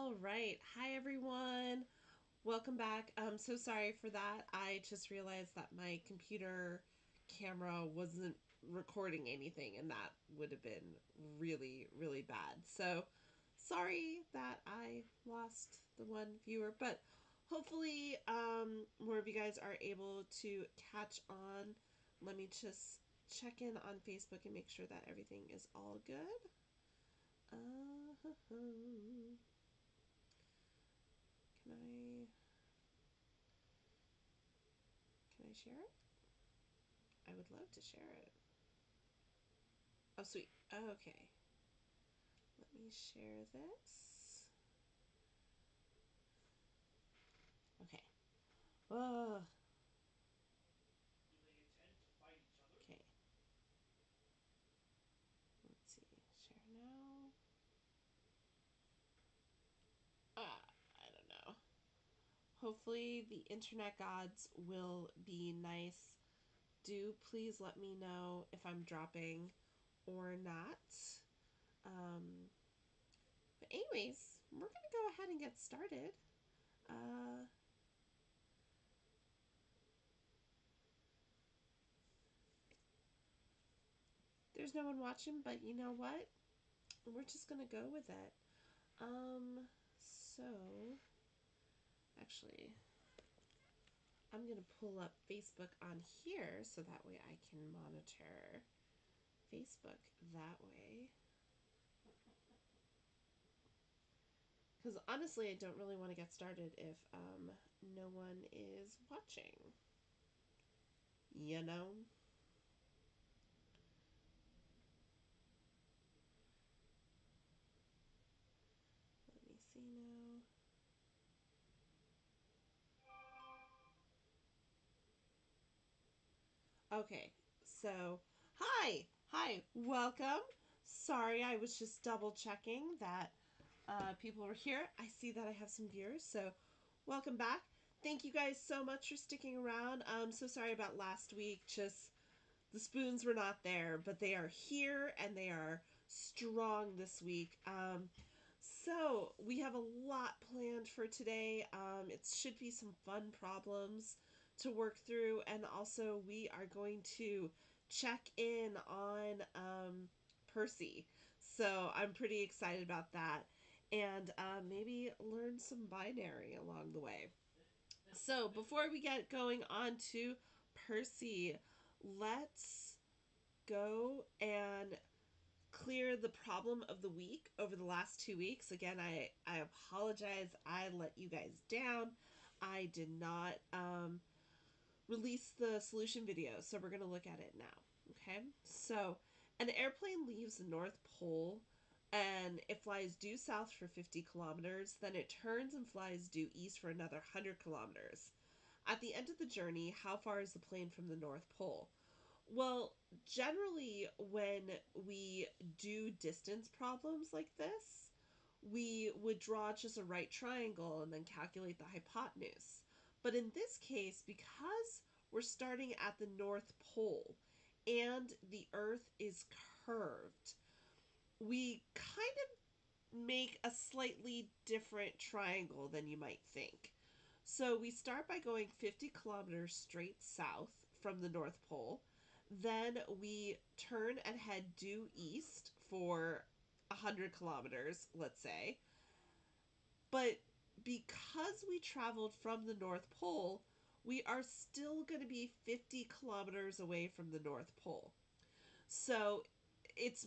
All right. Hi, everyone. Welcome back. I'm so sorry for that. I just realized that my computer camera wasn't recording anything, and that would have been really, really bad. So sorry that I lost the one viewer, but hopefully more of you guys are able to catch on. Let me just check in on Facebook and make sure that everything is all good. Can I share it? I would love to share it. Oh, sweet. Okay. Let me share this. Okay. Oh. Okay. Let's see. Share now. I don't know. Hopefully the internet gods will be nice. Do please let me know if I'm dropping or not. But anyways, we're going to go ahead and get started. There's no one watching, but you know what? We're just going to go with it. So, actually, I'm going to pull up Facebook on here so that way I can monitor Facebook that way. Because honestly, I don't really want to get started if no one is watching. You know? Let me see now. Okay, so hi, welcome. Sorry, I was just double checking that people were here. I see that I have some viewers, so welcome back. Thank you guys so much for sticking around. I'm so sorry about last week. Just the spoons were not there, but they are here and they are strong this week. So we have a lot planned for today. It should be some fun problems to work through, and also we are going to check in on Percy. So I'm pretty excited about that, and maybe learn some binary along the way. So before we get going on to Percy, let's go and clear the problem of the week over the last 2 weeks. Again, I apologize. I let you guys down. I did not release the solution video, so we're going to look at it now. Okay, so an airplane leaves the North Pole and it flies due south for 50 kilometers. Then it turns and flies due east for another 100 kilometers. At the end of the journey, how far is the plane from the North Pole? Well, generally, when we do distance problems like this, we would draw just a right triangle and then calculate the hypotenuse. But in this case, because we're starting at the North Pole and the Earth is curved, we kind of make a slightly different triangle than you might think. So we start by going 50 kilometers straight south from the North Pole. Then we turn and head due east for 100 kilometers, let's say. But because we traveled from the North Pole, we are still going to be 50 kilometers away from the North Pole. So it's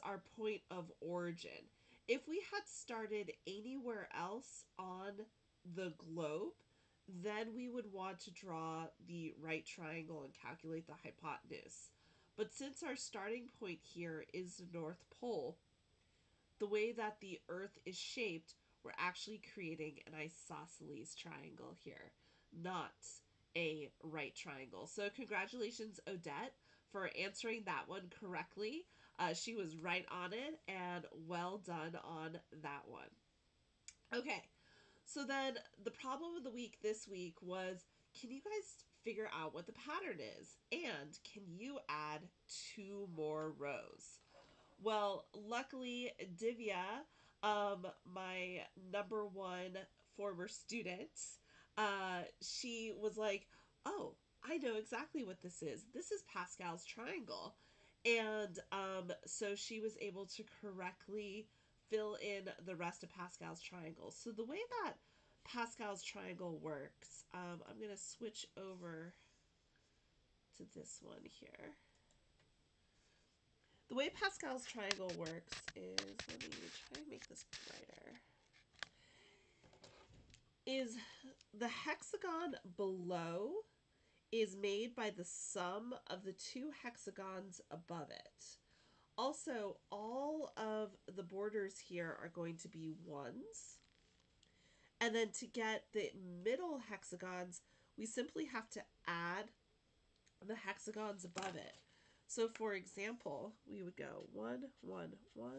our point of origin. If we had started anywhere else on the globe, then we would want to draw the right triangle and calculate the hypotenuse. But since our starting point here is the North Pole, the way that the Earth is shaped, we're actually creating an isosceles triangle here, not a right triangle. So congratulations, Odette, for answering that one correctly. She was right on it, and well done on that one. Okay, so then the problem of the week this week was, can you guys figure out what the pattern is? And can you add 2 more rows? Well, luckily, Divya my number one former student, she was like, oh, I know exactly what this is. This is Pascal's triangle. And so she was able to correctly fill in the rest of Pascal's triangle. So the way that Pascal's triangle works, I'm going to switch over to this one here. The way Pascal's triangle works is, let me try and make this brighter, is the hexagon below is made by the sum of the two hexagons above it. Also, all of the borders here are going to be ones. And then to get the middle hexagons, we simply have to add the hexagons above it. So for example, we would go 1, 1, 1,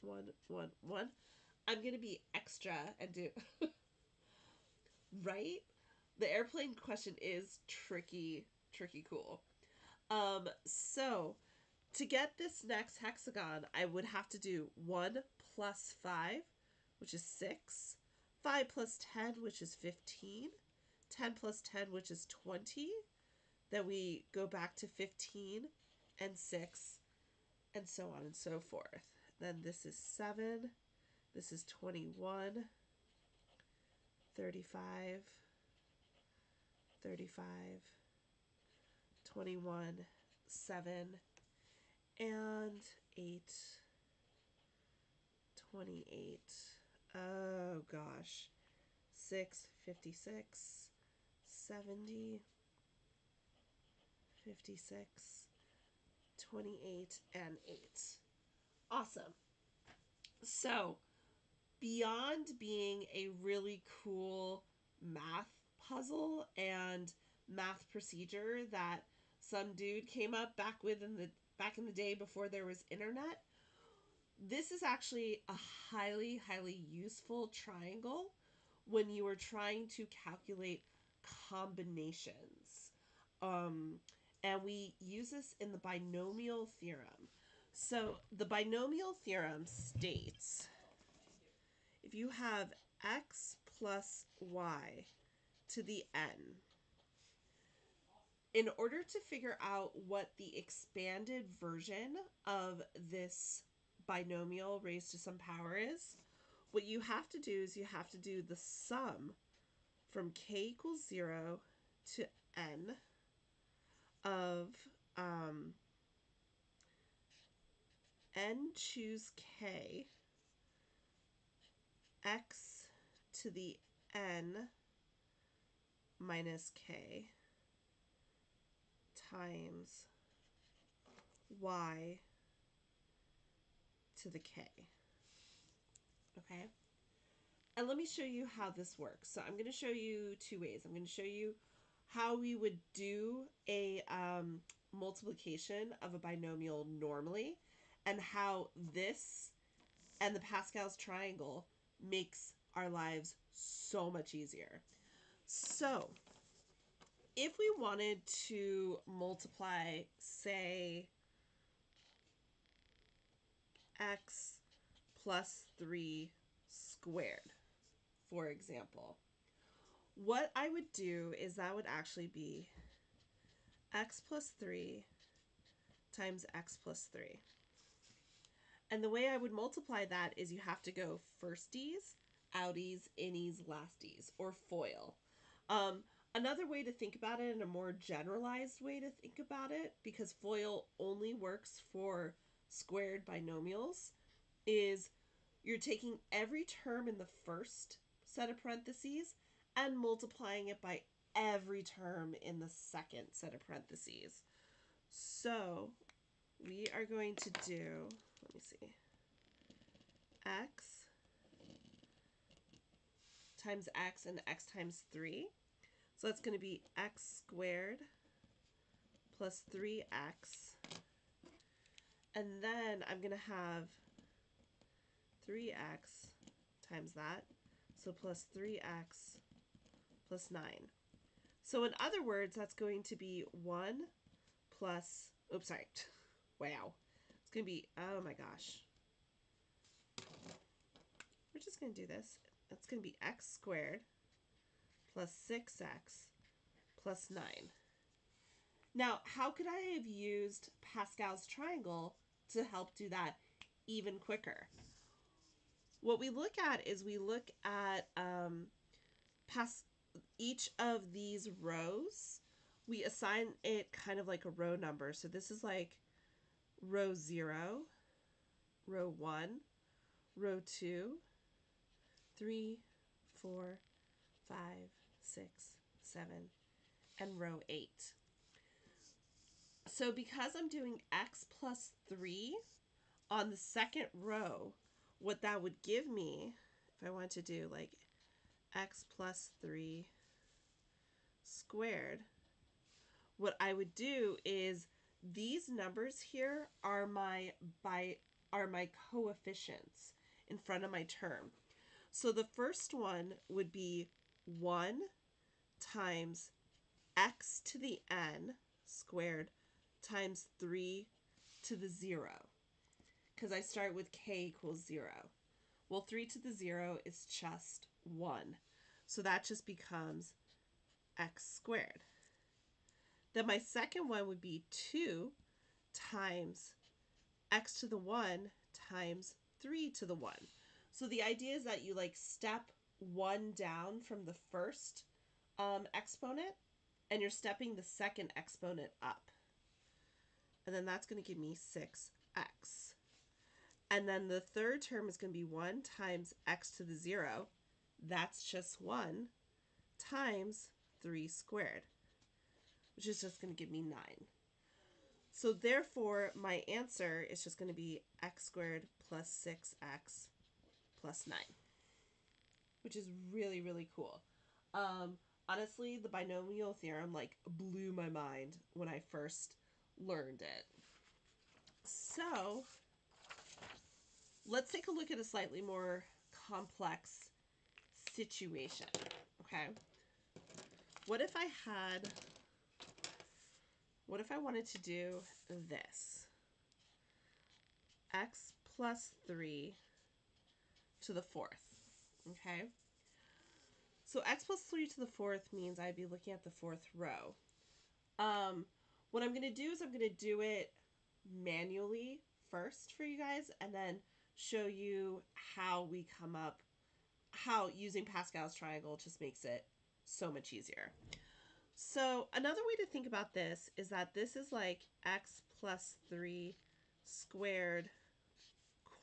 1, 1, 1. I'm going to be extra and do, right? The airplane question is tricky cool. So to get this next hexagon, I would have to do 1 plus 5, which is 6, 5 plus 10, which is 15, 10 plus 10, which is 20. Then we go back to 15 and 6, and so on and so forth. Then this is 7, this is 21, 35, 35, 21, 7, and 8, 28. Oh gosh. 6, 56, 70, 56, 28, and 8. Awesome. So, beyond being a really cool math puzzle and math procedure that some dude came up back in the day before there was internet, this is actually a highly useful triangle when you are trying to calculate combinations. And we use this in the binomial theorem. So the binomial theorem states if you have x plus y to the n, in order to figure out what the expanded version of this binomial raised to some power is, what you have to do is you have to do the sum from k equals 0 to n of n choose k, x to the n minus k times y to the k. Okay? And let me show you how this works. So I'm going to show you two ways. I'm going to show you how we would do a multiplication of a binomial normally, and how this and the Pascal's triangle makes our lives so much easier. So if we wanted to multiply, say, x plus 3 squared, for example, what I would do is that would actually be x plus 3 times x plus 3. And the way I would multiply that is you have to go firsties, outies, innies, lasties, or FOIL. Another way to think about it, and a more generalized way to think about it, because FOIL only works for squared binomials, is you're taking every term in the first set of parentheses and multiplying it by every term in the second set of parentheses. So we are going to do, let me see, x times x and x times 3. So that's going to be x squared plus 3x. And then I'm going to have 3x times that. So plus 3x plus 9. So in other words, that's going to be 1 plus, oops, sorry. Wow. It's going to be, oh my gosh. we're just going to do this. That's going to be x squared plus 6x plus 9. Now, how could I have used Pascal's triangle to help do that even quicker? What we look at is we look at each of these rows. We assign it kind of like a row number. So this is like row 0, row 1, row 2, 3, 4, 5, 6, 7, and row 8. So because I'm doing x plus 3 on the second row, what that would give me, if I want to do like x plus 3 squared, what I would do is these numbers here are my coefficients in front of my term. So the first one would be 1 times x to the n squared times 3 to the 0, because I start with k equals 0. Well, 3 to the 0 is just 1. So that just becomes x squared. Then my second one would be 2 times x to the 1 times 3 to the 1. So the idea is that you like step 1 down from the first exponent, and you're stepping the second exponent up. And then that's going to give me 6x. And then the third term is going to be 1 times x to the 0. That's just 1 times 3 squared, which is just going to give me 9. So therefore, my answer is just going to be x squared plus 6x plus 9, which is really, really cool. Honestly, the binomial theorem like blew my mind when I first learned it. So let's take a look at a slightly more complex situation. Okay. What if I wanted to do this? X plus 3 to the 4th. Okay. So x plus 3 to the 4th means I'd be looking at the 4th row. What I'm going to do is I'm going to do it manually first for you guys, and then show you how we come up, how using Pascal's triangle just makes it so much easier. So another way to think about this is that this is like x plus 3 squared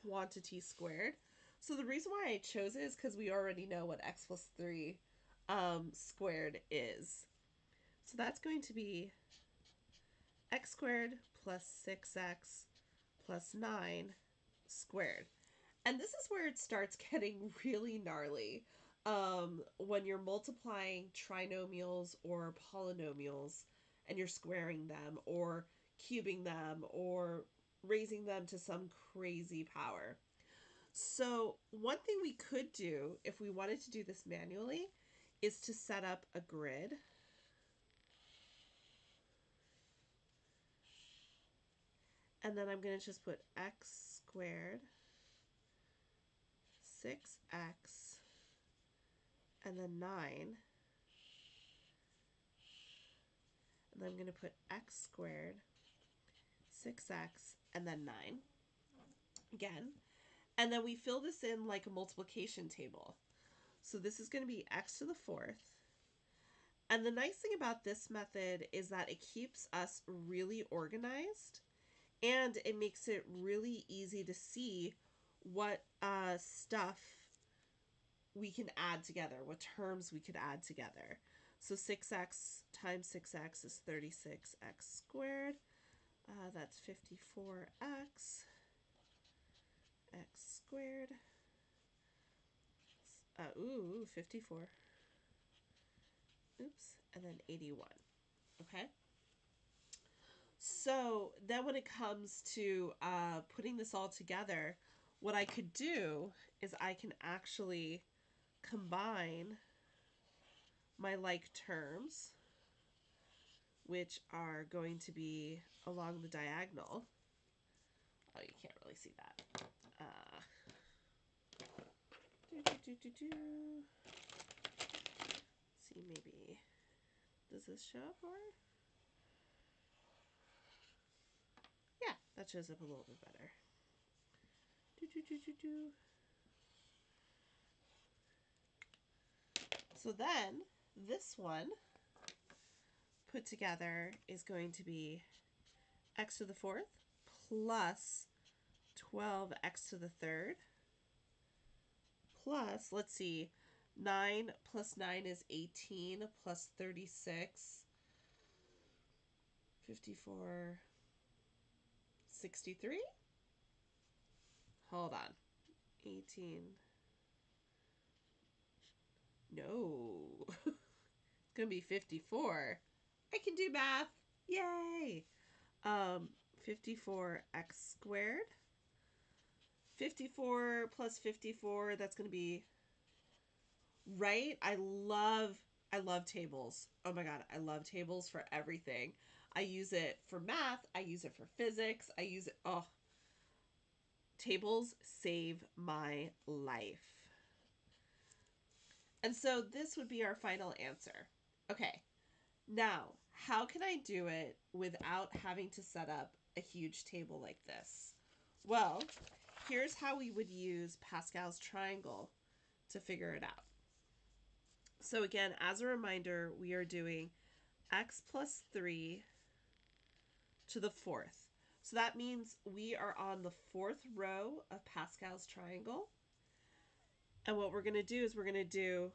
quantity squared. So the reason why I chose it is because we already know what x plus 3 squared is. So that's going to be x squared plus 6x plus 9 squared. And this is where it starts getting really gnarly. When you're multiplying trinomials or polynomials and you're squaring them or cubing them or raising them to some crazy power. So one thing we could do if we wanted to do this manually is to set up a grid. And then I'm going to just put x squared, 6x, and then 9. And then I'm going to put x squared, 6x, and then 9 again. And then we fill this in like a multiplication table. So this is going to be x to the 4th. And the nice thing about this method is that it keeps us really organized, and it makes it really easy to see what stuff we can add together, what terms we could add together. So 6x times 6x is 36x squared. That's 54x. X squared. 54. Oops. And then 81. Okay. So then when it comes to putting this all together, what I could do is I can actually combine my like terms, which are going to be along the diagonal. Oh, you can't really see that. See, maybe, does this show up more? Yeah, that shows up a little bit better. So then, this one put together is going to be x to the fourth plus 12x to the third plus, let's see, 9 plus 9 is 18 plus 36, 54, 63? Hold on. 18. No. It's going to be 54. I can do math. Yay. 54x squared. 54 plus 54, that's going to be right. I love tables. Oh my god, I love tables for everything. I use it for math, I use it for physics, I use it, oh, tables save my life. And so this would be our final answer. Okay, now, how can I do it without having to set up a huge table like this? Well, here's how we would use Pascal's triangle to figure it out. So again, as a reminder, we are doing x plus 3 to the fourth. So that means we are on the fourth row of Pascal's triangle. And what we're going to do is we're going to do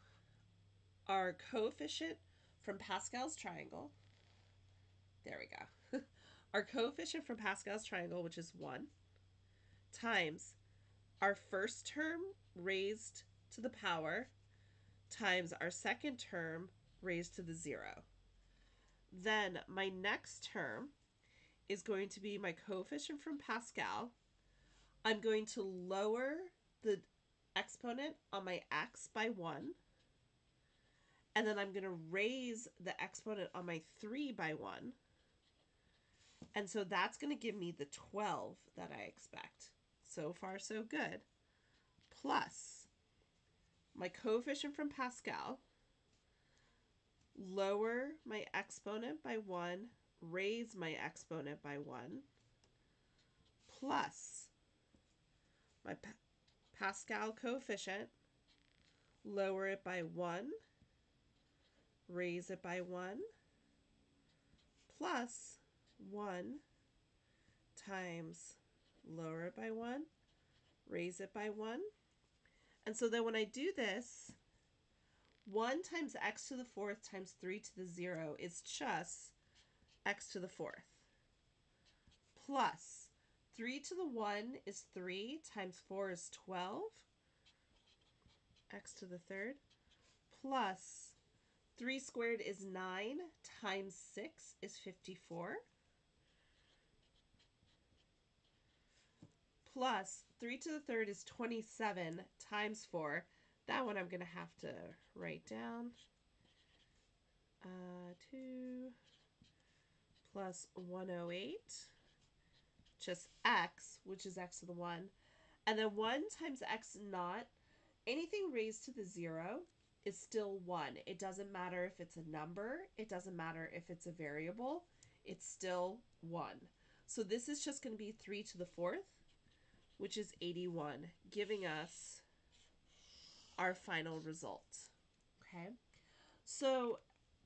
our coefficient from Pascal's triangle. There we go. Our coefficient from Pascal's triangle, which is 1, times our first term raised to the power times our second term raised to the 0. Then my next term is going to be my coefficient from Pascal. I'm going to lower the exponent on my x by 1. And then I'm going to raise the exponent on my 3 by 1. And so that's going to give me the 12 that I expect. So far, so good. Plus my coefficient from Pascal, lower my exponent by 1, raise my exponent by 1, plus my Pascal coefficient, lower it by 1, raise it by 1, plus 1 times lower it by 1, raise it by 1. And so then when I do this, 1 times x to the fourth times 3 to the 0 is just x to the fourth. Plus 3 to the 1 is 3 times 4 is 12. X to the third. Plus 3 squared is 9 times 6 is 54. Plus 3 to the third is 27 times 4. That one I'm going to have to write down. 2 plus 108, just x, which is x to the 1. And then 1 times x naught, anything raised to the 0 is still 1. It doesn't matter if it's a number. It doesn't matter if it's a variable. It's still 1. So this is just going to be 3 to the fourth, which is 81, giving us our final result. Okay, so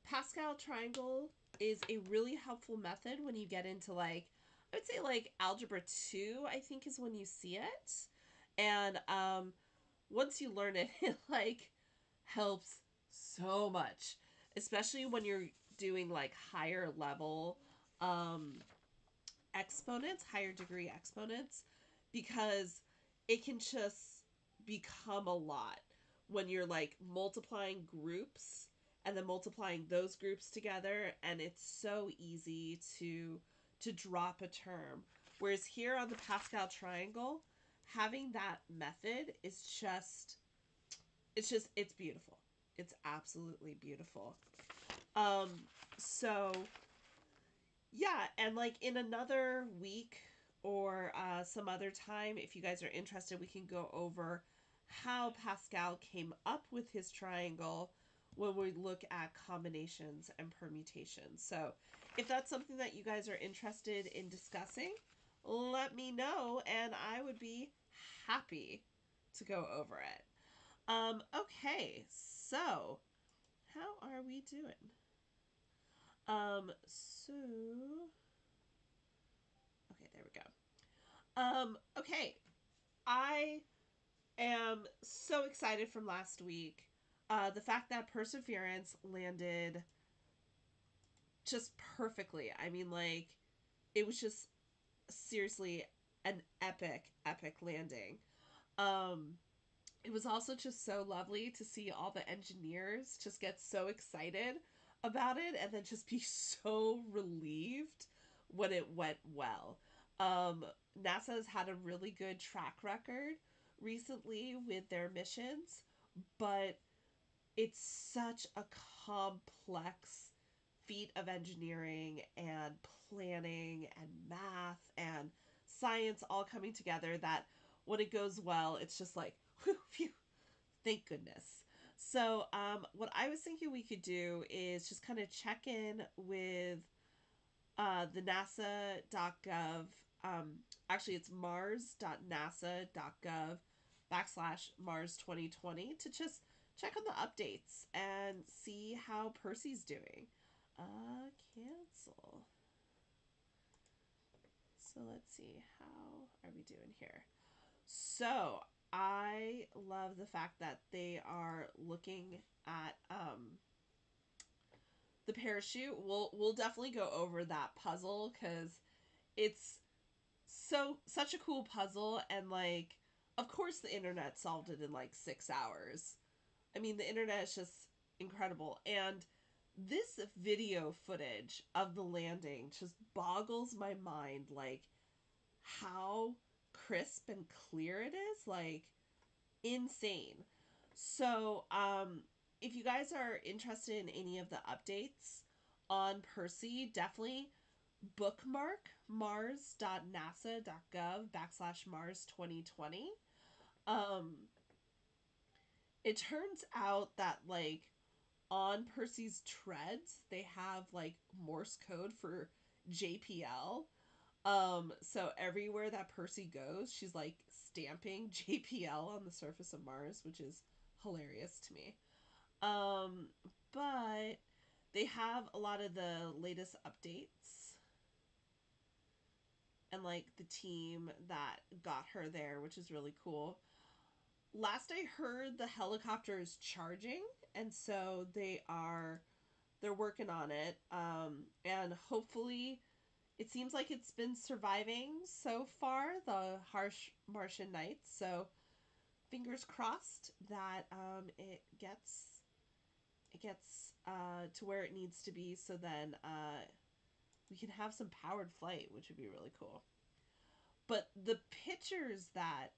Pascal triangle is a really helpful method when you get into, like, I would say like algebra 2, I think is when you see it. And once you learn it, it like helps so much, especially when you're doing like higher level exponents, higher degree exponents, because it can just become a lot when you're like multiplying groups and then multiplying those groups together, and it's so easy to drop a term. Whereas here on the Pascal triangle, having that method is just, it's beautiful. It's absolutely beautiful. So yeah, and like in another week or some other time, if you guys are interested, we can go over how Pascal came up with his triangle when we look at combinations and permutations. So if that's something that you guys are interested in discussing, let me know and I would be happy to go over it. Okay, so how are we doing? So okay, there we go. Okay, I am so excited from last week. The fact that Perseverance landed just perfectly. I mean, like, it was just seriously an epic landing. Um, it was also just so lovely to see all the engineers just get so excited about it and then just be so relieved when it went well. Um, NASA has had a really good track record recently with their missions, but it's such a complex feat of engineering and planning and math and science all coming together that when it goes well, it's just like, whew, phew, thank goodness. So, what I was thinking we could do is just kind of check in with the NASA.gov. Actually, it's mars.nasa.gov /Mars 2020 to just check on the updates and see how Percy's doing. Cancel. So let's see, how are we doing here? So I love the fact that they are looking at the parachute. We'll definitely go over that puzzle because it's such a cool puzzle, and like, of course the internet solved it in like 6 hours. I mean, the internet is just incredible, and this video footage of the landing just boggles my mind, like how crisp and clear it is, like insane. So if you guys are interested in any of the updates on Percy, definitely bookmark mars.nasa.gov /Mars 2020. Um, it turns out that like on Percy's treads, they have like Morse code for JPL. So everywhere that Percy goes, she's like stamping JPL on the surface of Mars, which is hilarious to me. Um, but they have a lot of the latest updates and like the team that got her there, which is really cool. Last I heard, the helicopter is charging, and so they're working on it. And hopefully, it seems like it's been surviving so far the harsh Martian nights. So fingers crossed that it gets to where it needs to be, so then we can have some powered flight, which would be really cool. But the pictures that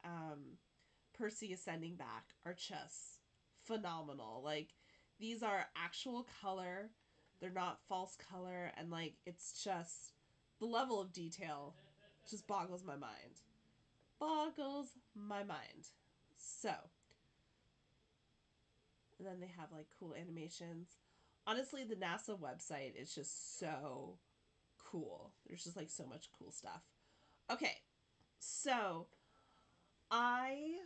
Percy is sending back are just phenomenal. Like, these are actual color, they're not false color, and like, it's just the level of detail just boggles my mind. Boggles my mind. So, and then they have like cool animations. Honestly, the NASA website is just so cool. There's just like so much cool stuff. Okay, so I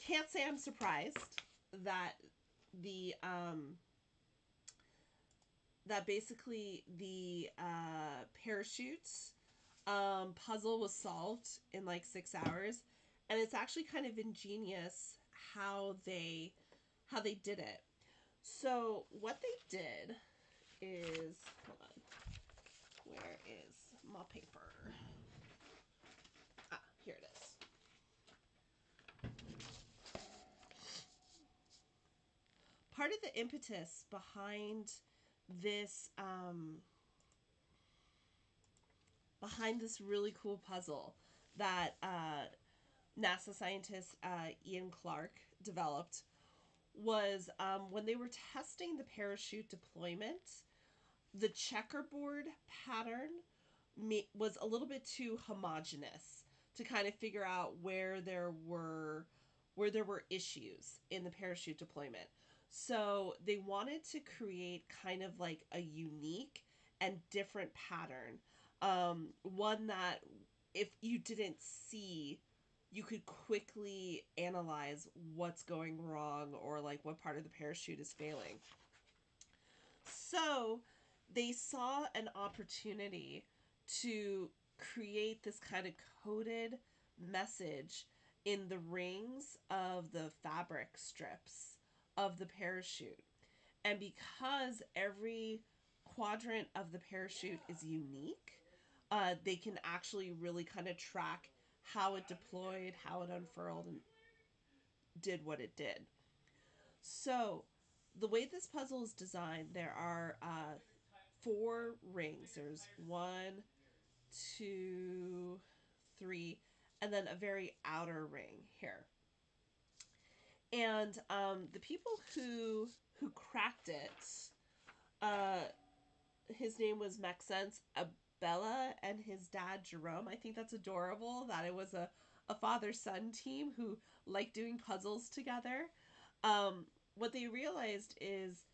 can't say I'm surprised that the that basically the parachute puzzle was solved in like 6 hours, and it's actually kind of ingenious how they did it. So what they did is, hold on, where is my paper? Ah, here it is. Part of the impetus this behind this really cool puzzle that NASA scientist Ian Clark developed was when they were testing the parachute deployment, the checkerboard pattern was a little bit too homogeneous. to kind of figure out where there were issues in the parachute deployment. So they wanted to create kind of like a unique and different pattern, one that if you didn't see, you could quickly analyze what's going wrong or like what part of the parachute is failing. So they saw an opportunity to create this kind of coded message in the rings of the fabric strips of the parachute. And because every quadrant of the parachute is unique, they can actually really kind of track how it deployed, how it unfurled, and did what it did. So the way this puzzle is designed, there are 4 rings. There's 1, 2, 3, and then a very outer ring here. And the people who cracked it, his name was Maxence Abela and his dad Jerome. I think that's adorable that it was a father-son team who liked doing puzzles together. What they realized is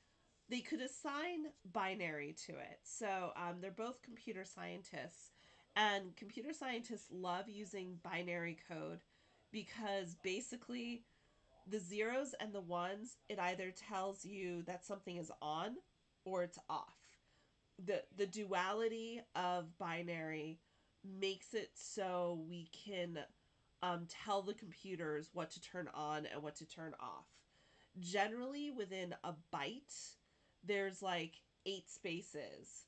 they could assign binary to it. So they're both computer scientists, and computer scientists love using binary code because basically the zeros and the ones, it either tells you that something is on or it's off. The duality of binary makes it so we can tell the computers what to turn on and what to turn off. Generally, within a byte, there's like 8 spaces,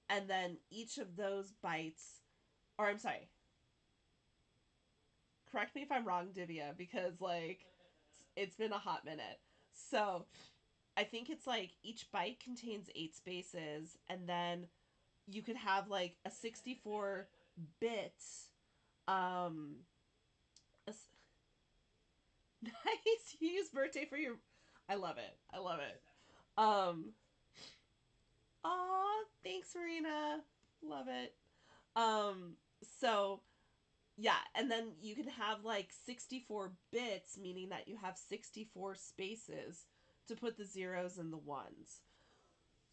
and then each of those bytes, or I'm sorry, correct me if I'm wrong, Divya, because like it's been a hot minute. So I think it's like each byte contains 8 spaces, and then you could have like a 64-bit um a, nice. You use birthday for your, I love it. I love it. Aw, thanks, Marina. Love it. Um, so yeah, and then you can have like 64 bits, meaning that you have 64 spaces to put the zeros and the ones.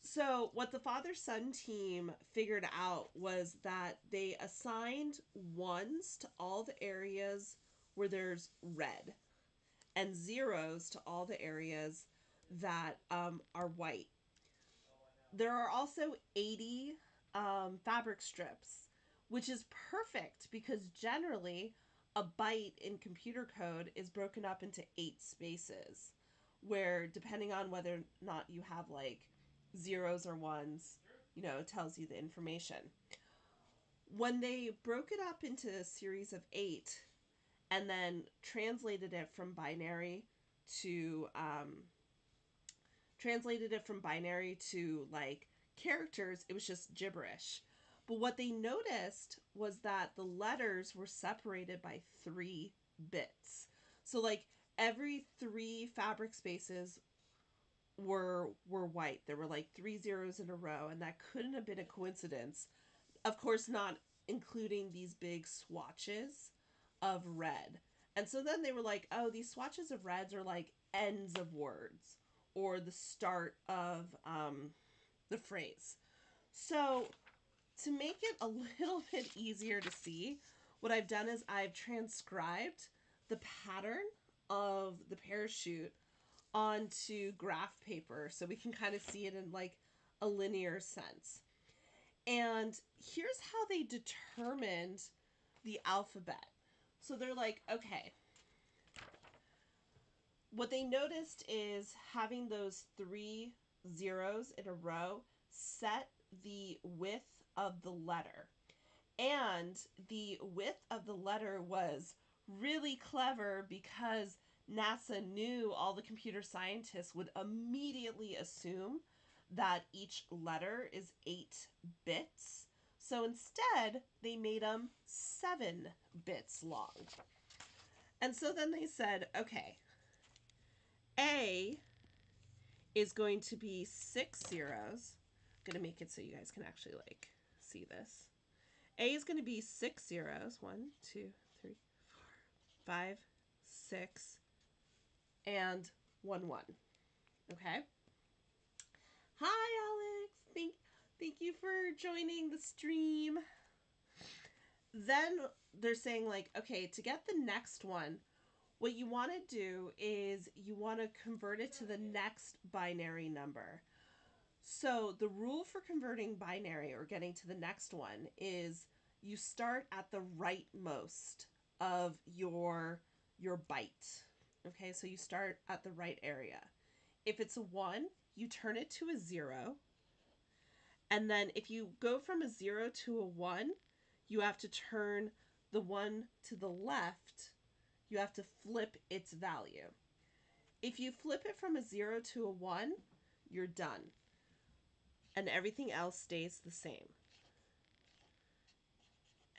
So what the father-son team figured out was that they assigned ones to all the areas where there's red and zeros to all the areas that are white. There are also 80 fabric strips, which is perfect because generally a byte in computer code is broken up into 8 spaces, where depending on whether or not you have like zeros or ones, it tells you the information. When they broke it up into a series of 8 and then translated it from binary to like characters, it was just gibberish. But what they noticed was that the letters were separated by 3 bits. So like every 3 fabric spaces were white. There were like 3 zeros in a row, and that couldn't have been a coincidence. Of course, not including these big swatches of red. And so then they were like, oh, these swatches of reds are like ends of words or the start of the phrase. So to make it a little bit easier to see, what I've done is I've transcribed the pattern of the parachute onto graph paper so we can kind of see it in like a linear sense. And here's how they determined the alphabet. So they're like, okay, what they noticed is having those 3 zeros in a row set the width of the letter. And the width of the letter was really clever because NASA knew all the computer scientists would immediately assume that each letter is 8 bits. So instead, they made them 7 bits long. And so then they said, okay, A is going to be 6 zeros. I'm going to make it so you guys can actually like see this. A is going to be 6 zeros. 1, 2, 3, 5, 6, and 1, 1. Okay? Hi, Alex. Thank you for joining the stream. Then they're saying, like, okay, to get the next one, what you want to do is you want to convert it to the next binary number. So the rule for converting binary or getting to the next one is you start at the rightmost of your byte. Okay, so you start at the right area. If it's a 1, you turn it to a 0. And then if you go from a 0 to a 1, you have to turn the 1 to the left. You have to flip its value. If you flip it from a 0 to a 1, you're done. And everything else stays the same.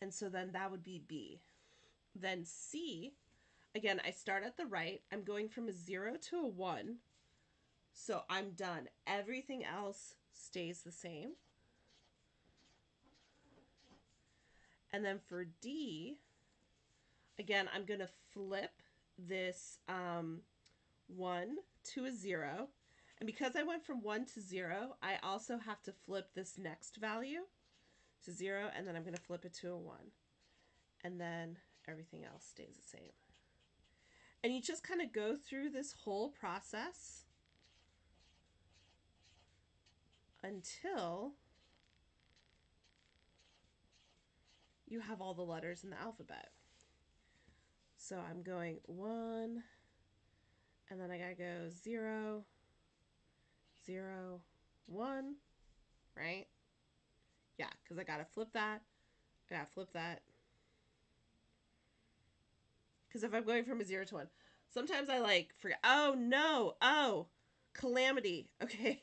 And so then that would be B. Then C, again, I start at the right. I'm going from a 0 to a 1. So I'm done. Everything else stays the same. And then for D, again, I'm going to flip this 1 to a 0. And because I went from 1 to 0, I also have to flip this next value to 0, and then I'm going to flip it to a 1. And then everything else stays the same. And you just kind of go through this whole process until you have all the letters in the alphabet. So I'm going 1, and then I gotta go 0, 0, 1, right? Yeah, because I gotta flip that. I gotta flip that. Because if I'm going from a 0 to 1, sometimes I like forget. Oh no! Oh, calamity. Okay,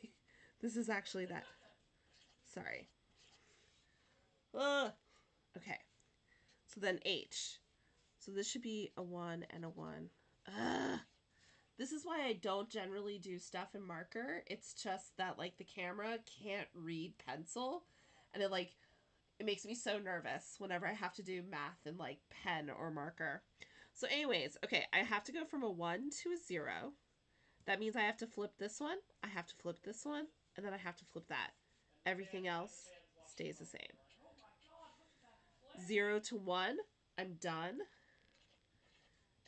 this is actually that. Sorry. Ugh. Okay. So then H. So this should be a 1 and a 1. Ugh. This is why I don't generally do stuff in marker. It's just that, like, the camera can't read pencil. And it makes me so nervous whenever I have to do math in, like, pen or marker. So anyways, okay, I have to go from a 1 to a 0. That means I have to flip this one. I have to flip this one. And then I have to flip that. Everything else stays the same. 0 to 1, I'm done.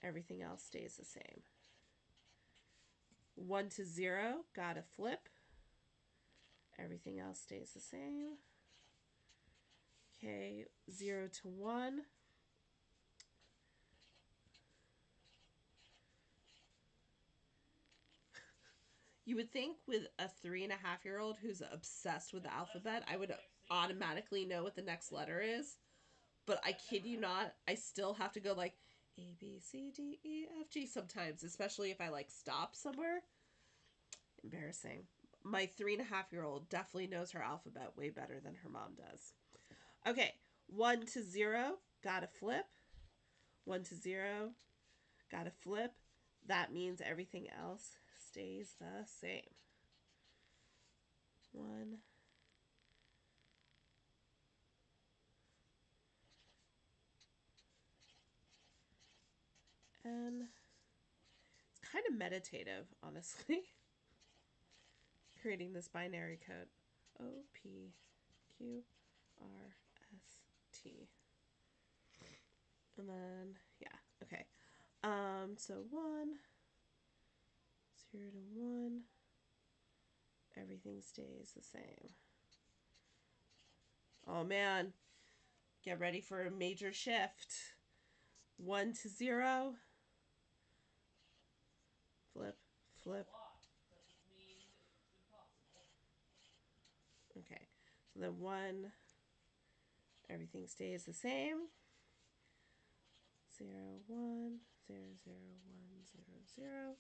Everything else stays the same. 1 to 0, gotta flip. Everything else stays the same. Okay, 0 to 1. You would think with a 3.5-year-old who's obsessed with the alphabet, I would automatically know what the next letter is. But I kid you not, I still have to go like A, B, C, D, E, F, G sometimes, especially if I like stop somewhere. Embarrassing. My 3.5-year-old definitely knows her alphabet way better than her mom does. Okay, 1 to 0, gotta flip. 1 to 0, gotta flip. That means everything else stays the same. 1. And it's kind of meditative, honestly, creating this binary code. O, P, Q, R, S, T. And then, yeah, okay. So 1, 0 to 1, everything stays the same. Oh man, get ready for a major shift. 1 to 0, flip, flip. Okay, so then 1, everything stays the same. 0, 1, 0, 0, 1, 0, 0,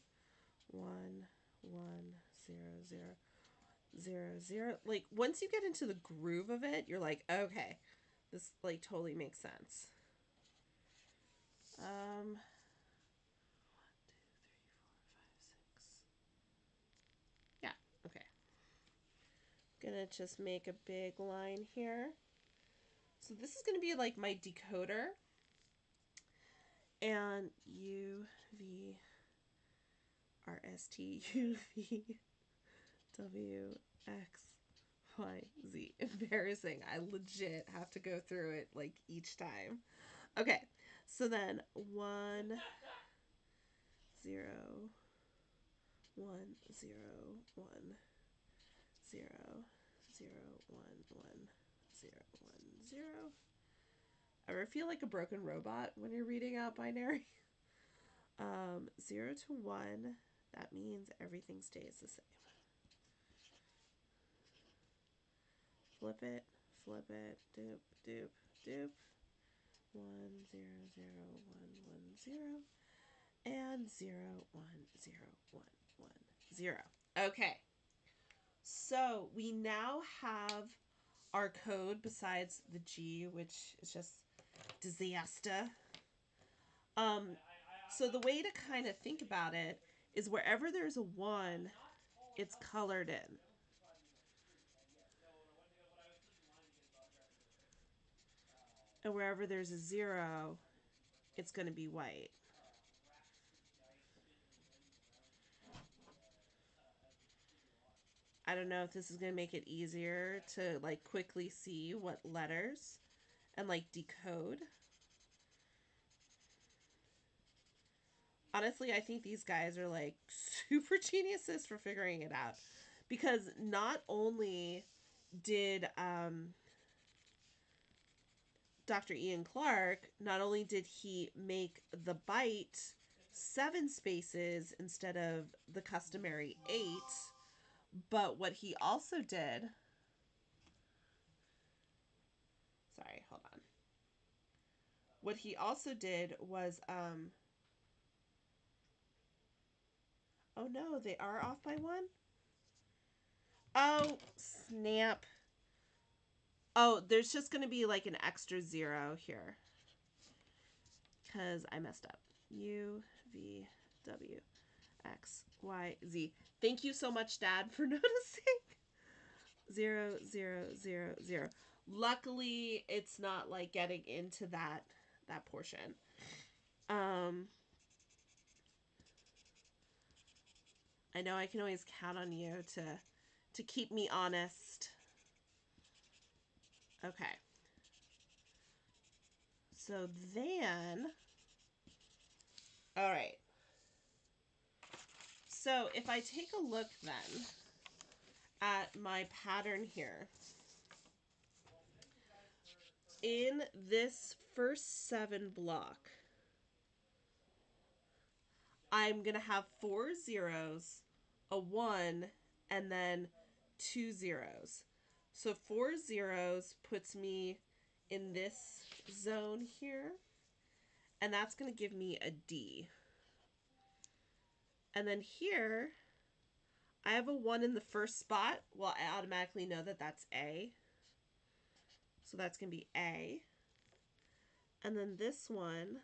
1, 1, 0, 0, 0, 0. Like, once you get into the groove of it, you're like, okay, this, like, totally makes sense. 1, 2, 3, 4, 5, 6. Yeah, okay. Gonna just make a big line here. So this is gonna be like my decoder. and U, V, R, S, T, U, V, W, X, Y, Z. Embarrassing. I legit have to go through it like each time. Okay, so then 1, 0, 1, 0, 1, 0, 0, 1, 1, 0, 1, 0. Ever feel like a broken robot when you're reading out binary? 0 to 1, that means everything stays the same. Flip it, doop, doop, doop. 1, 0, 0, 1, 1, 0. And 0, 1, 0, 1, 1, 0. Okay. So we now have our code besides the G, which is just disaster. So the way to kind of think about it is wherever there's a 1, it's colored in. And wherever there's a 0, it's going to be white. I don't know if this is going to make it easier to like quickly see what letters and like decode. Honestly, I think these guys are like super geniuses for figuring it out, because not only did Dr. Ian Clark, not only did he make the byte 7 spaces instead of the customary 8, but what he also did, sorry, hold on. What he also did was, oh no, they are off by 1? Oh, snap. Oh, there's just going to be like an extra 0 here, because I messed up. U, V, W, X, Y, Z. Thank you so much, Dad, for noticing. 0, 0, 0, 0. Luckily, it's not like getting into that portion. I know I can always count on you to keep me honest. Okay. So then, all right. So if I take a look then at my pattern here, in this first 7 block, I'm going to have 4 zeros, a 1, and then 2 zeros. So 4 zeros puts me in this zone here, and that's going to give me a D. And then here, I have a 1 in the first spot. Well, I automatically know that that's A. So that's going to be A. And then this one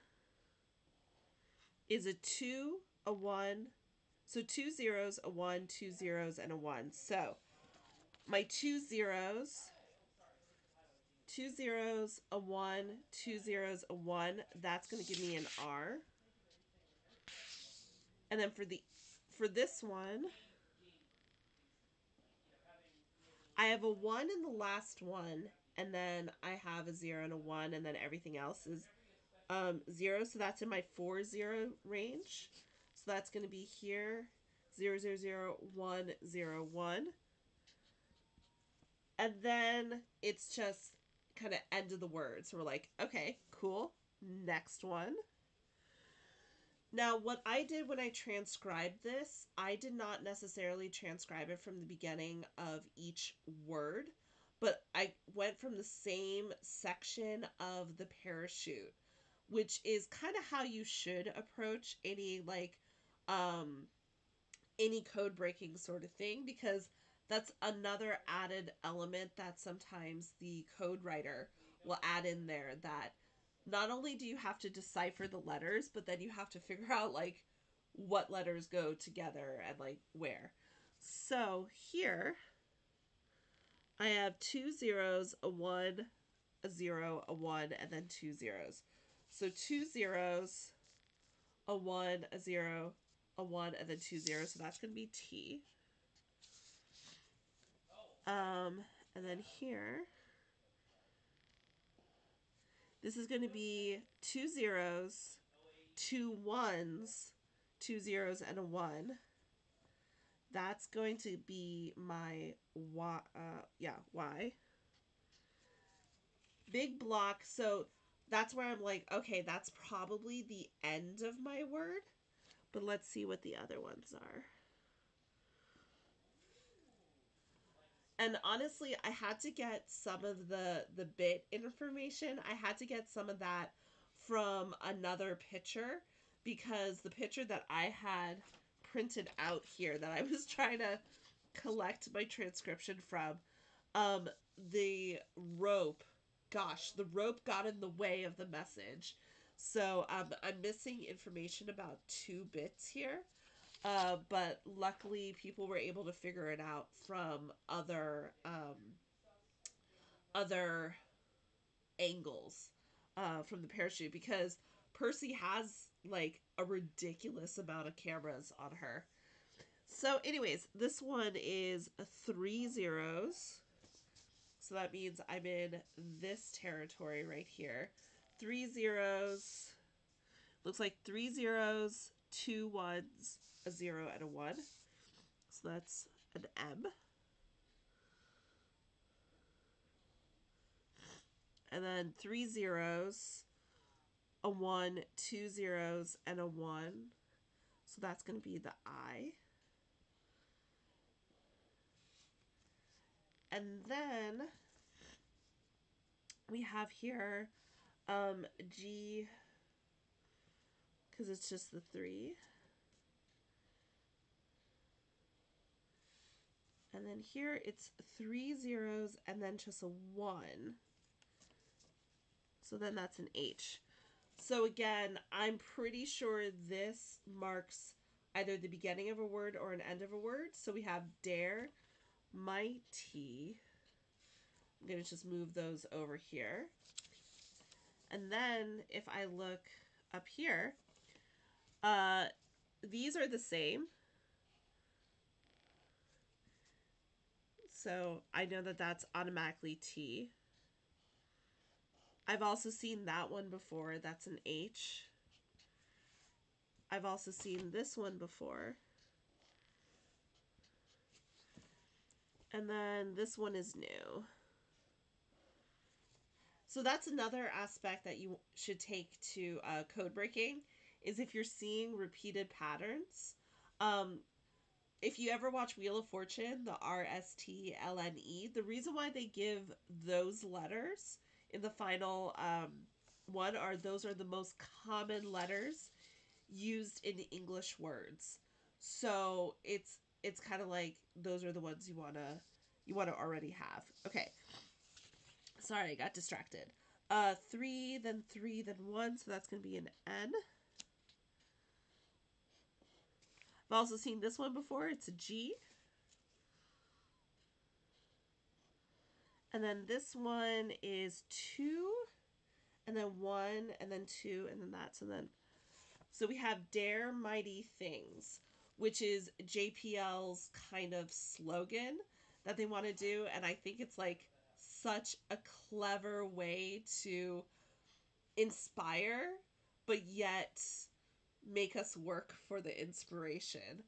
is a 2, a 1. So 2 zeros, a 1, 2 zeros, and a 1. So my 2 zeros, 2 zeros, a 1, 2 zeros, a 1, that's going to give me an R. And then for this one, I have a 1 in the last one, and then I have a 0 and a 1, and then everything else is 0. So that's in my 4 0 range. So that's going to be here, 0 0 0 1 0 1. And then it's just kind of end of the word. So we're like, okay, cool. Next one. Now, what I did when I transcribed this, I did not necessarily transcribe it from the beginning of each word, but I went from the same section of the parachute, which is kind of how you should approach any code breaking sort of thing, because that's another added element that sometimes the code writer will add in there, that not only do you have to decipher the letters, but then you have to figure out like what letters go together and like where. So here I have 2 zeros, a 1, a 0, a 1, and then 2 zeros. So 2 zeros a 1, a 0, a 1, and then 2 zeros. So that's going to be T. And then here, this is going to be 2 zeros, 2 1s, 2 zeros, and a 1. That's going to be my Y. Y. Big block. So that's where I'm like, okay, that's probably the end of my word. But let's see what the other ones are. And honestly, I had to get some of the bit information. I had to get some of that from another picture, because the picture that I had printed out here that I was trying to collect my transcription from, the rope, the rope got in the way of the message. So I'm missing information about 2 bits here. But luckily, people were able to figure it out from other angles from the parachute, because Percy has like a ridiculous amount of cameras on her. So, anyways, this one is 3 zeros. So that means I'm in this territory right here. 3 zeros. Looks like 3 zeros, 2 1s, a 0, and a 1. So that's an M. And then 3 zeros, a 1, 2 zeros, and a 1. So that's going to be the I. And then we have here G, because it's just the 3. And then here it's 3 zeros and then just a 1. So then that's an H. So again, I'm pretty sure this marks either the beginning of a word or an end of a word. So we have dare, mighty. I'm going to just move those over here. And then if I look up here, these are the same. So I know that that's automatically T. I've also seen that one before. That's an H. I've also seen this one before. And then this one is new. So that's another aspect that you should take to code breaking, is if you're seeing repeated patterns. If you ever watch Wheel of Fortune, the RSTLNE, the reason why they give those letters in the final one are those are the most common letters used in English words. So it's kind of like those are the ones you wanna already have. Okay. Sorry, I got distracted. 3, then 3, then 1, so that's gonna be an N. I've also seen this one before. It's a G. And then this one is 2, and then 1, and then 2, and then that's, and then. So we have Dare Mighty Things, which is JPL's kind of slogan that they want to do. And I think it's like such a clever way to inspire, but yet make us work for the inspiration.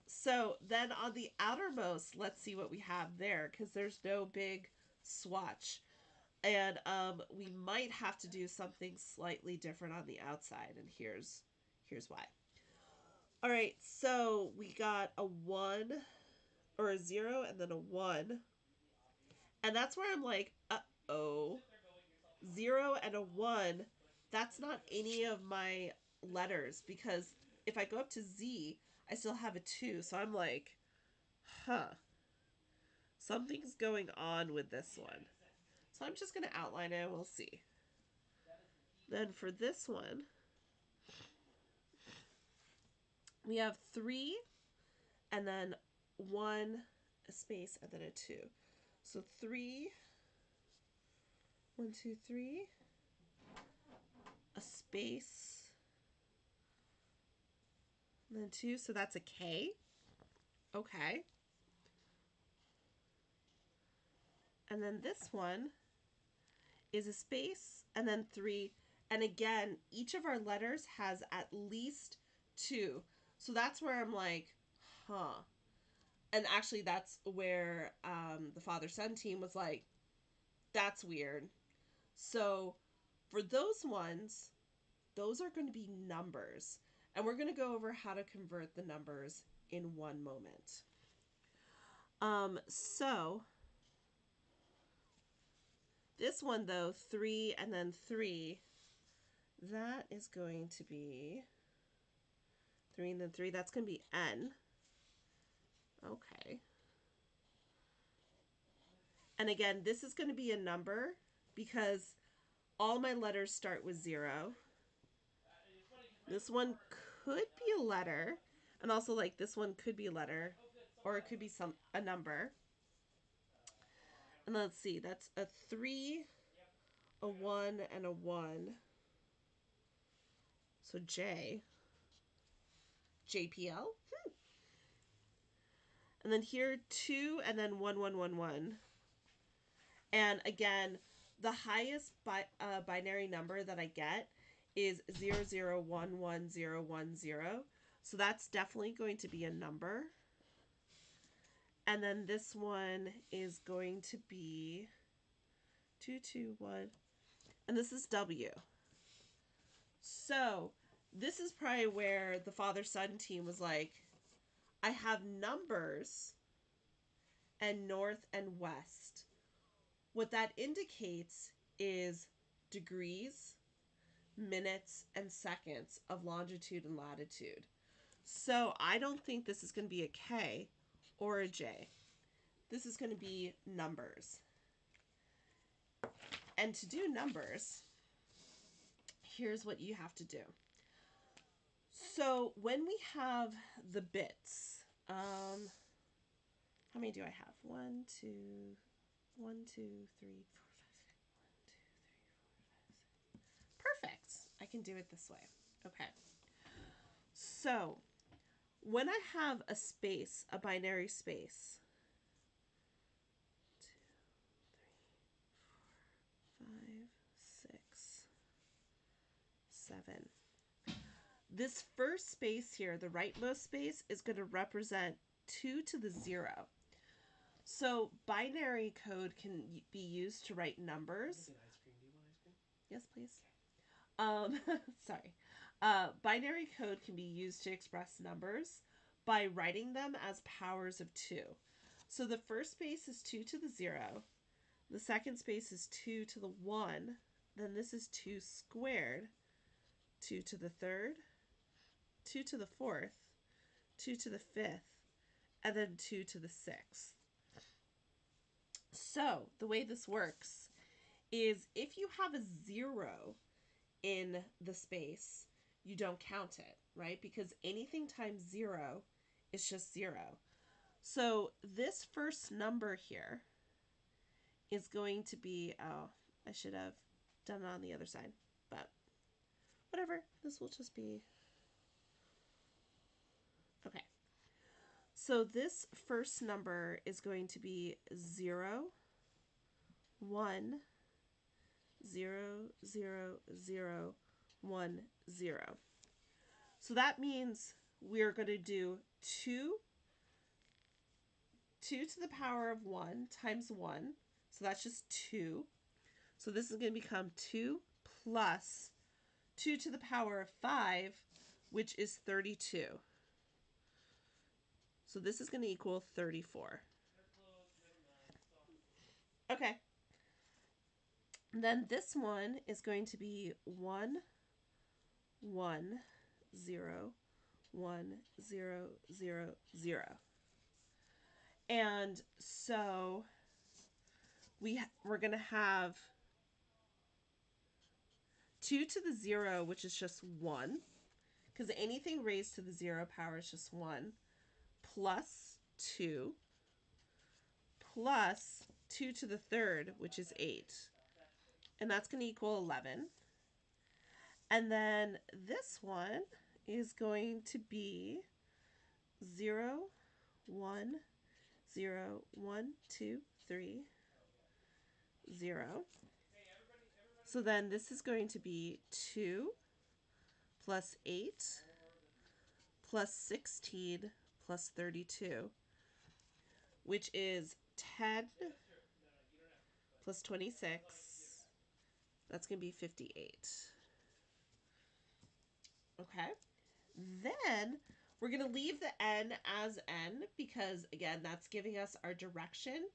So then on the outermost, let's see what we have there, because there's no big swatch. And we might have to do something slightly different on the outside, and here's why. All right, so we got a 1 or a 0 and then a 1. And that's where I'm like, uh-oh. 0 and a 1, that's not any of my letters, because if I go up to Z, I still have a 2. So I'm like, huh. Something's going on with this one. So I'm just going to outline it and we'll see. Then for this one, we have 3 and then 1, a space, and then a 2. So 3, 1, 2, 3, a space, and then 2, so that's a K. Okay. And then this one is a space, and then 3. And again, each of our letters has at least 2. So that's where I'm like, huh. And actually, that's where the father-son team was like, that's weird. So for those ones, those are going to be numbers. And we're going to go over how to convert the numbers in one moment. So this one, though, 3 and then 3, that is going to be 3 and then 3. That's going to be N. Okay. And again, this is going to be a number because all my letters start with 0. This one could be a letter. And also, like, this one could be a letter. Or it could be a number. And let's see. That's a 3, a 1, and a 1. So J. JPL. And then here, 2, and then 1, 1, 1, 1. And again, the highest binary number that I get is 0011010. So that's definitely going to be a number. And then this one is going to be 221. And this is W. So this is probably where the father-son team was like, I have numbers and north and west. What that indicates is degrees, minutes, and seconds of longitude and latitude. So I don't think this is going to be a K or a J. This is going to be numbers. And to do numbers, here's what you have to do. So when we have the bits, how many do I have? 1, 2, 1, 2, 3, 4, 5, 6. 1, 2, 3, 4, 5, 6. Perfect. I can do it this way. Okay. So when I have a space, a binary space, 2, 3, 4, 5, 6, 7. This first space here, the rightmost space, is going to represent 2 to the 0. So binary code can be used to write numbers. Ice cream. Do you want ice cream? Yes, please. Sorry. Binary code can be used to express numbers by writing them as powers of 2. So the first space is 2 to the 0. The second space is 2 to the 1. Then this is 2 squared. 2 to the 3rd. 2 to the 4th. 2 to the 5th. And then 2 to the 6th. So the way this works is if you have a 0 in the space, you don't count it, right? Because anything times 0 is just 0. So this first number here is going to be, oh, I should have done it on the other side, but whatever. This will just be, okay. So this first number is going to be 0, 1, 0, 0, 0, 1, 0. So that means we're going to do 2 to the power of 1 times 1. So that's just 2. So this is going to become 2 plus 2 to the power of 5, which is 32. So this is going to equal 34. Okay. Then this one is going to be 1, 1, 0, 1, 0, 0, 0. And so we're going to have 2 to the 0, which is just 1, because anything raised to the 0 power is just 1, plus 2, plus 2 to the 3rd, which is 8. And that's going to equal 11. And then this one is going to be 0, 1, 0, 1, 2, 3, 0. So then this is going to be 2 plus 8 plus 16 plus 32, which is 10 plus 26. That's going to be 58. Okay. Then we're going to leave the n as n because, again, that's giving us our direction.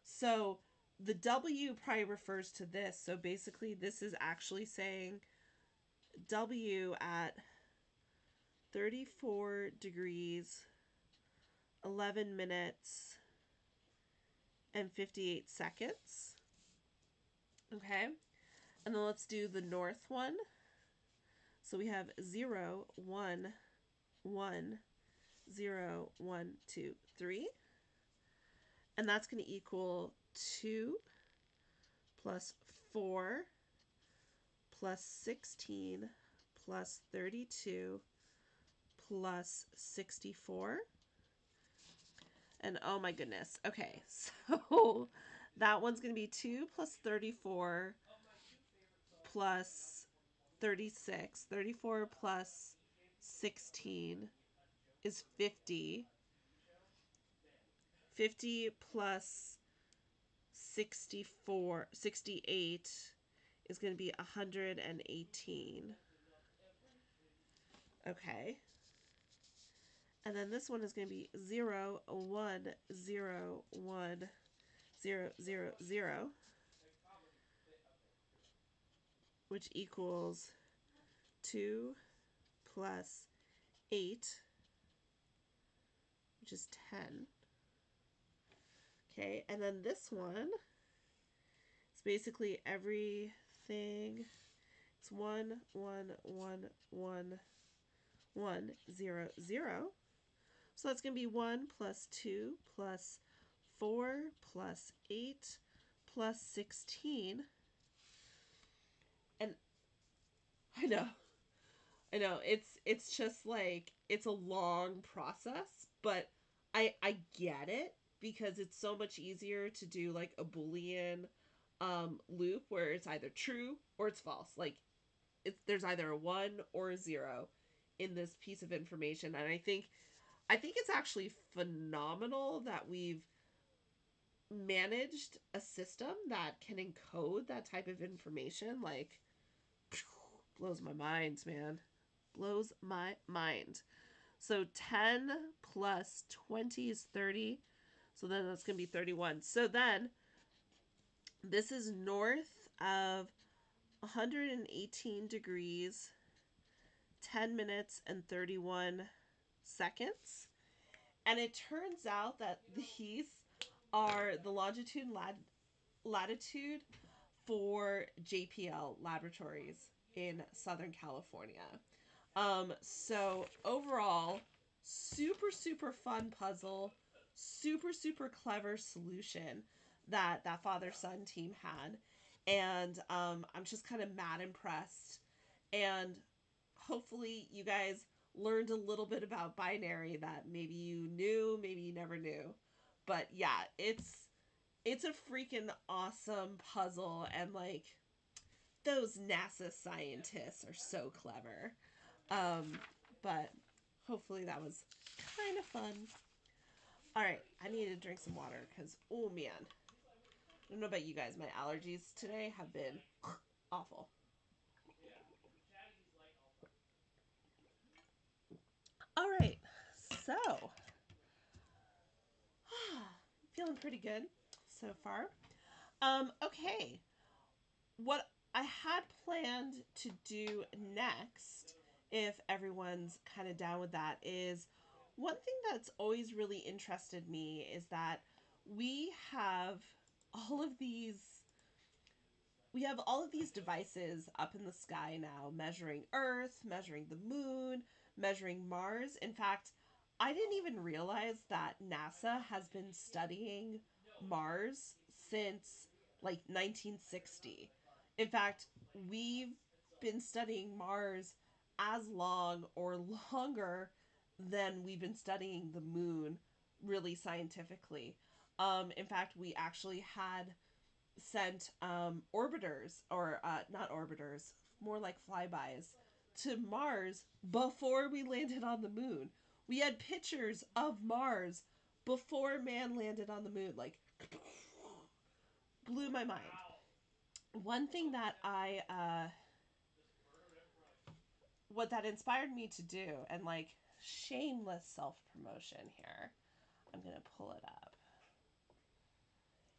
So the W probably refers to this. So basically, this is actually saying W at 34 degrees, 11 minutes, and 58 seconds. Okay. And then let's do the north one. So we have 0, 1, 1, 0, 1, 2, 3. And that's going to equal 2 plus 4 plus 16 plus 32 plus 64. And oh my goodness. Okay, so that one's going to be 2 plus 34 plus 36. 34 plus 16 is 50. 50 plus 68 is going to be 118. Okay. And then this one is going to be 0, 1, 0, 1, 0, 0, 0, which equals 2 plus 8, which is 10. Okay, and then this one is basically everything. It's 1, 1, 1, 1, 1, 0, 0. So that's going to be 1 plus 2 plus 4 plus 8 plus 16. And I know, it's just like, it's a long process, but I get it because it's so much easier to do like a Boolean loop where it's either true or it's false. Like there's either a 1 or a 0 in this piece of information. And I think it's actually phenomenal that we've managed a system that can encode that type of information. Like, blows my mind, man. Blows my mind. So 10 plus 20 is 30. So then that's going to be 31. So then this is north of 118 degrees, 10 minutes, and 31 seconds. And it turns out that these are the longitude and latitude for JPL laboratories in Southern California. So overall, super, super fun puzzle, super, super clever solution that father-son team had. And I'm just kind of mad impressed. And hopefully you guys learned a little bit about binary that maybe you knew, maybe you never knew. But yeah, it's a freaking awesome puzzle, and like, those NASA scientists are so clever. But hopefully that was kind of fun. All right, I need to drink some water because, oh man, I don't know about you guys, my allergies today have been awful. All right, so feeling pretty good so far. Okay, what I had planned to do next, if everyone's kind of down with that, is one thing that's always really interested me is that we have all of these devices up in the sky now, measuring Earth, measuring the moon, measuring Mars. In fact, I didn't even realize that NASA has been studying Mars since like 1960. In fact, we've been studying Mars as long or longer than we've been studying the moon really scientifically. In fact, we actually had sent orbiters, or not orbiters, more like flybys, to Mars before we landed on the moon. We had pictures of Mars before man landed on the moon. Like, blew my mind. One thing that what that inspired me to do, and like shameless self promotion here, I'm going to pull it up,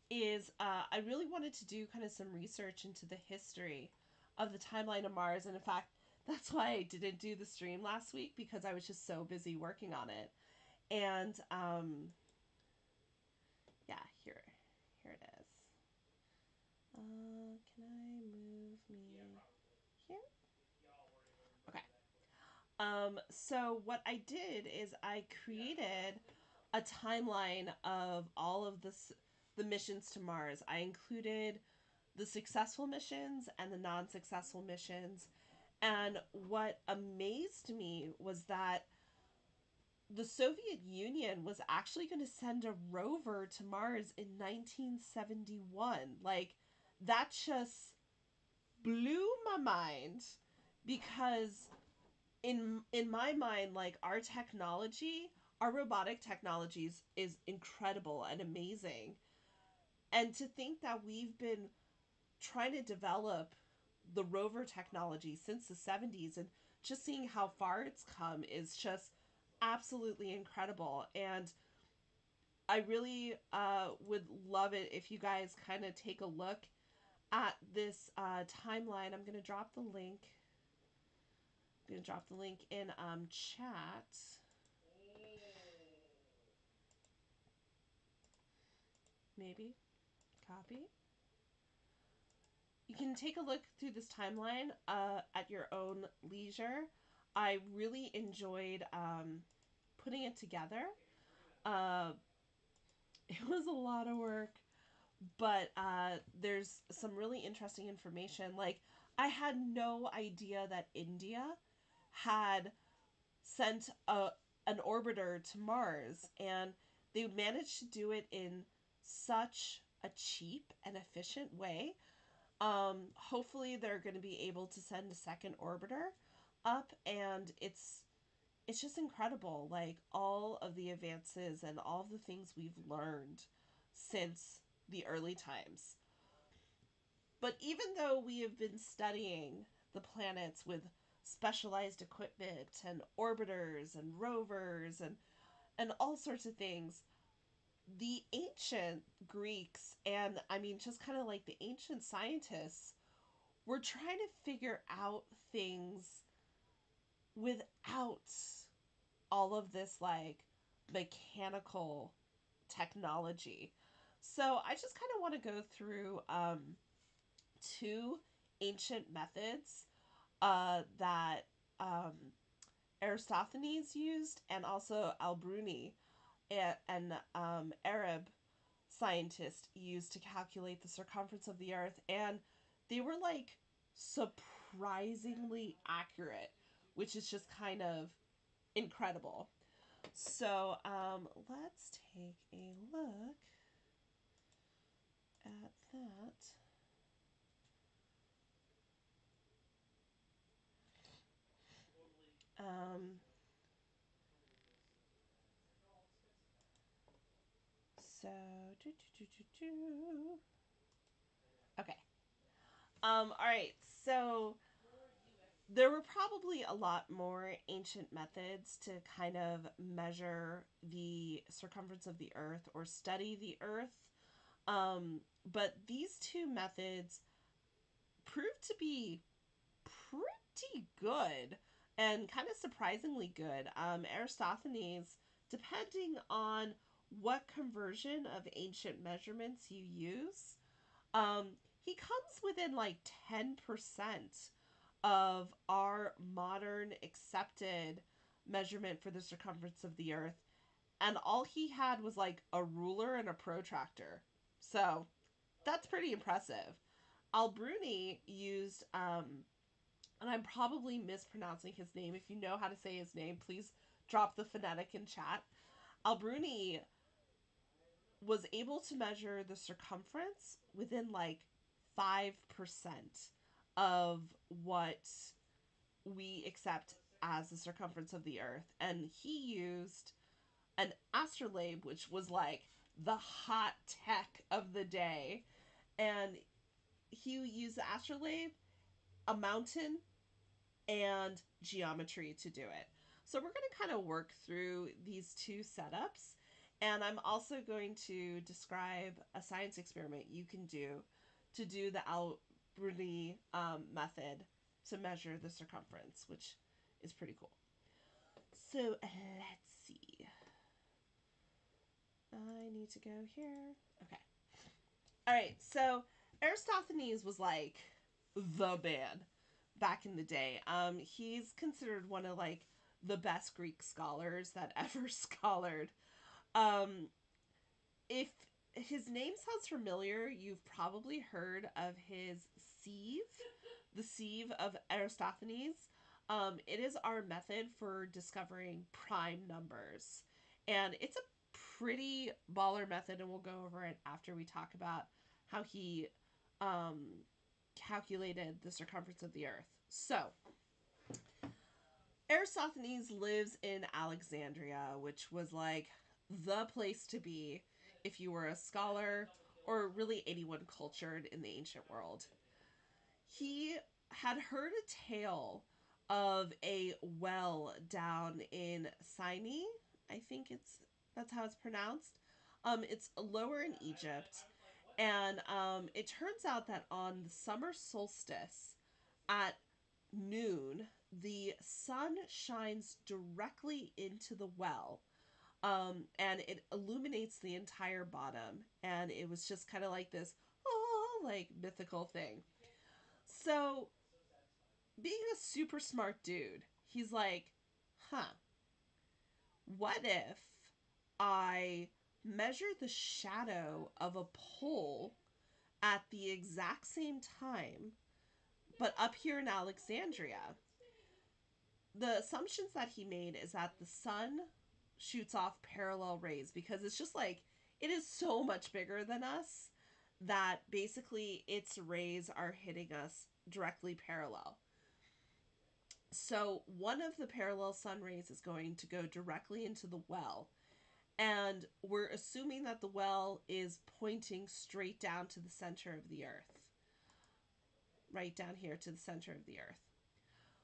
is I really wanted to do kind of some research into the history of the timeline of Mars. And in fact, that's why I didn't do the stream last week, because I was just so busy working on it. And yeah, here it is. Can I move me here? Okay. So what I did is I created a timeline of all of the missions to Mars. I included the successful missions and the non-successful missions. And what amazed me was that the Soviet Union was actually going to send a rover to Mars in 1971. Like, that just blew my mind, because in my mind, like, our technology, our robotic technologies is incredible and amazing. And to think that we've been trying to develop the rover technology since the 70s, and just seeing how far it's come is just absolutely incredible. And I really would love it if you guys kind of take a look at this timeline. I'm going to drop the link. I'm going to drop the link in chat. Maybe. Copy. You can take a look through this timeline at your own leisure. I really enjoyed putting it together. Uh, it was a lot of work, but there's some really interesting information. Like, I had no idea that India had sent an orbiter to Mars, and they managed to do it in such a cheap and efficient way. Hopefully they're going to be able to send a second orbiter up, and it's just incredible, like, all of the advances and all of the things we've learned since the early times. But even though we have been studying the planets with specialized equipment and orbiters and rovers and all sorts of things, the ancient Greeks, and I mean, just kind of like the ancient scientists, were trying to figure out things without all of this, like, mechanical technology. So I just kind of want to go through two ancient methods that Eratosthenes used, and also Al-Biruni, an Arab scientist, used to calculate the circumference of the Earth. And they were, like, surprisingly accurate, which is just kind of incredible. So let's take a look at that. Um, so, okay. All right. So there were probably a lot more ancient methods to kind of measure the circumference of the Earth or study the Earth. But these two methods proved to be pretty good, and kind of surprisingly good. Eratosthenes, depending on what conversion of ancient measurements you use, he comes within like 10% of our modern accepted measurement for the circumference of the Earth. And all he had was like a ruler and a protractor. So that's pretty impressive. Al-Biruni used and I'm probably mispronouncing his name. If you know how to say his name, please drop the phonetic in chat. Al-Biruni was able to measure the circumference within like 5% of what we accept as the circumference of the Earth. And he used an astrolabe, which was like the hot tech of the day. And he used the astrolabe, a mountain, and geometry to do it. So we're going to kind of work through these two setups. And I'm also going to describe a science experiment you can do to do the Al-Biruni method to measure the circumference, which is pretty cool. So let's see. I need to go here. Okay. All right. So Eratosthenes was like the man back in the day. He's considered one of like the best Greek scholars that ever scholared. If his name sounds familiar, you've probably heard of his sieve, the sieve of Eratosthenes. It is our method for discovering prime numbers, and it's a pretty baller method, and we'll go over it after we talk about how he calculated the circumference of the Earth. So, Eratosthenes lives in Alexandria, which was like the place to be if you were a scholar or really anyone cultured in the ancient world. He had heard a tale of a well down in Syene. I think that's how it's pronounced. It's lower in Egypt, and it turns out that on the summer solstice at noon, the sun shines directly into the well, and it illuminates the entire bottom. And it was just kind of like this, oh, like mythical thing. So, being a super smart dude, he's like, huh, what if I measure the shadow of a pole at the exact same time, but up here in Alexandria? The assumptions that he made is that the sun shoots off parallel rays because it's just like, it is so much bigger than us that basically its rays are hitting us directly parallel. So one of the parallel sun rays is going to go directly into the well. And we're assuming that the well is pointing straight down to the center of the Earth. Right down here to the center of the Earth.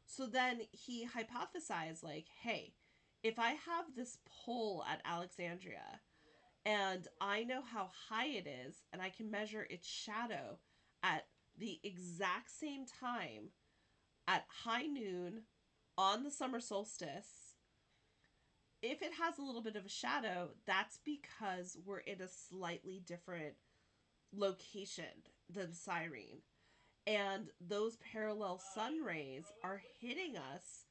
So then he hypothesized, like, hey, if I have this pole at Alexandria and I know how high it is and I can measure its shadow at the exact same time at high noon on the summer solstice, if it has a little bit of a shadow, that's because we're in a slightly different location than Cyrene. And those parallel sun rays are hitting us,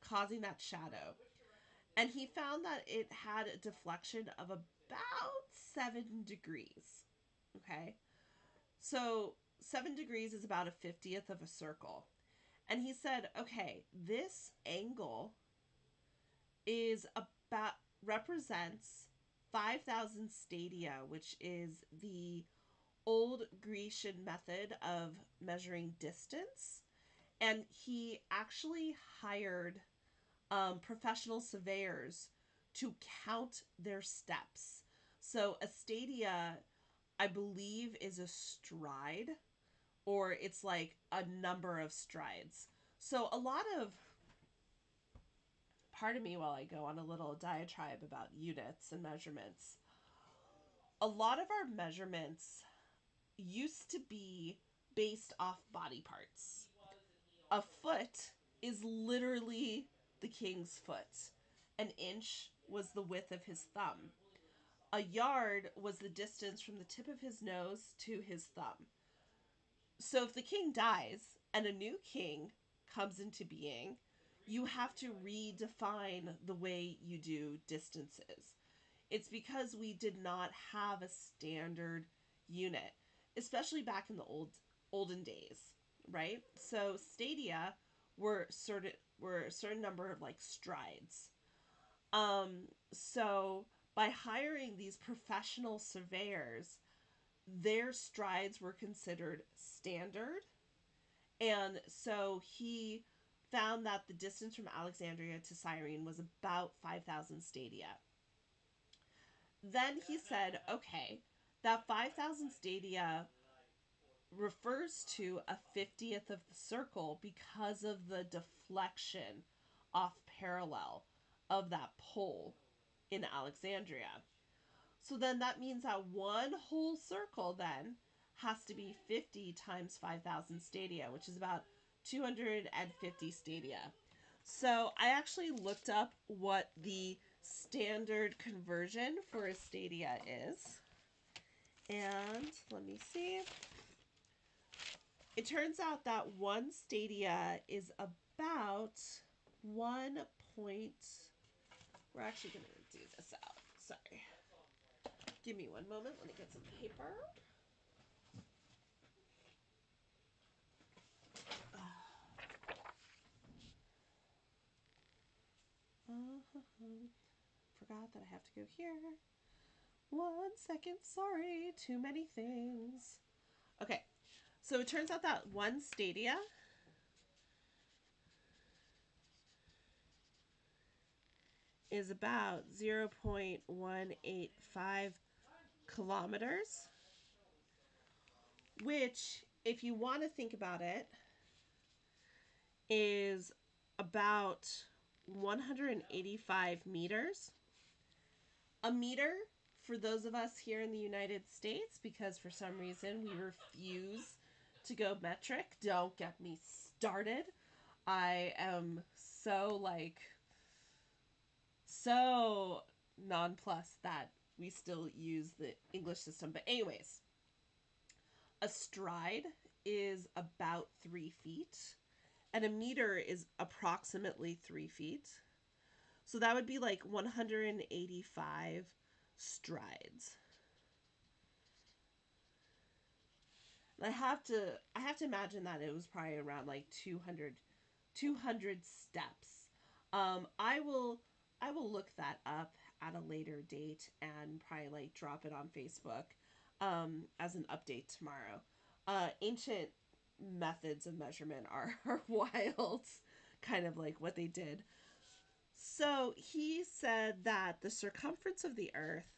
causing that shadow. And he found that it had a deflection of about 7 degrees. Okay? So 7 degrees is about a 50th of a circle. And he said, okay, this angle is about, represents 5,000 stadia, which is the old Grecian method of measuring distance. And he actually hired professional surveyors to count their steps. So a stadia, I believe, is a stride, or it's like a number of strides. So a lot of, pardon me while I go on a little diatribe about units and measurements. A lot of our measurements used to be based off body parts. A foot is literally the king's foot. An inch was the width of his thumb. A yard was the distance from the tip of his nose to his thumb. So if the king dies and a new king comes into being, you have to redefine the way you do distances. It's because we did not have a standard unit, especially back in the olden days, right? So stadia were a certain number of like strides. So by hiring these professional surveyors, their strides were considered standard. And so he found that the distance from Alexandria to Cyrene was about 5,000 stadia. Then he said, okay, that 5,000 stadia refers to a 50th of the circle because of the deflection off parallel of that pole in Alexandria. So then that means that one whole circle then has to be 50 times 5,000 stadia, which is about 250 stadia. So I actually looked up what the standard conversion for a stadia is. And let me see. It turns out that one stadia is about 1 point. We're actually going to do this out. Sorry. Give me one moment. Let me get some paper. Forgot that I have to go here. 1 second. Sorry. Too many things. Okay. So it turns out that one stadia is about 0.185 kilometers, which, if you want to think about it, is about 185 meters. A meter, for those of us here in the United States, because for some reason we refuse to go metric. Don't get me started. I am so nonplussed that we still use the English system. But anyways, a stride is about 3 feet, and a meter is approximately 3 feet. So that would be like 185 strides. And I have to imagine that it was probably around like 200 steps. I will look that up at a later date and probably like drop it on Facebook as an update tomorrow. Ancient methods of measurement are wild, kind of like what they did. So he said that the circumference of the Earth,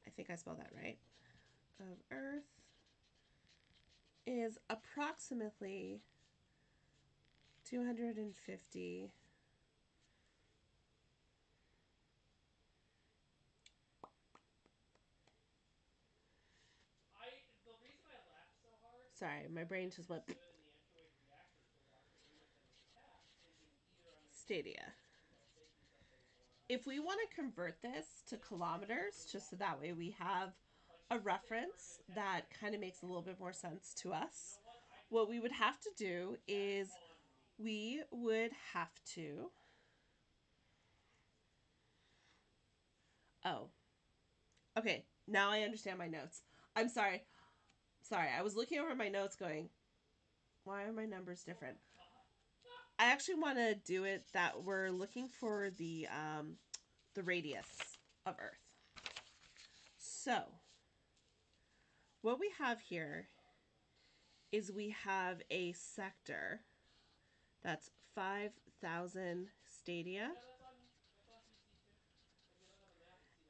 I think I spelled that right, of Earth is approximately 250 Sorry, my brain just went stadia. If we want to convert this to kilometers, just so that way we have a reference that kind of makes a little bit more sense to us, what we would have to do is we would have to... Oh. Okay, now I understand my notes. I'm sorry. I was looking over my notes going, why are my numbers different? I actually want to do it that we're looking for the radius of Earth. So, what we have here is we have a sector that's 5,000 stadia,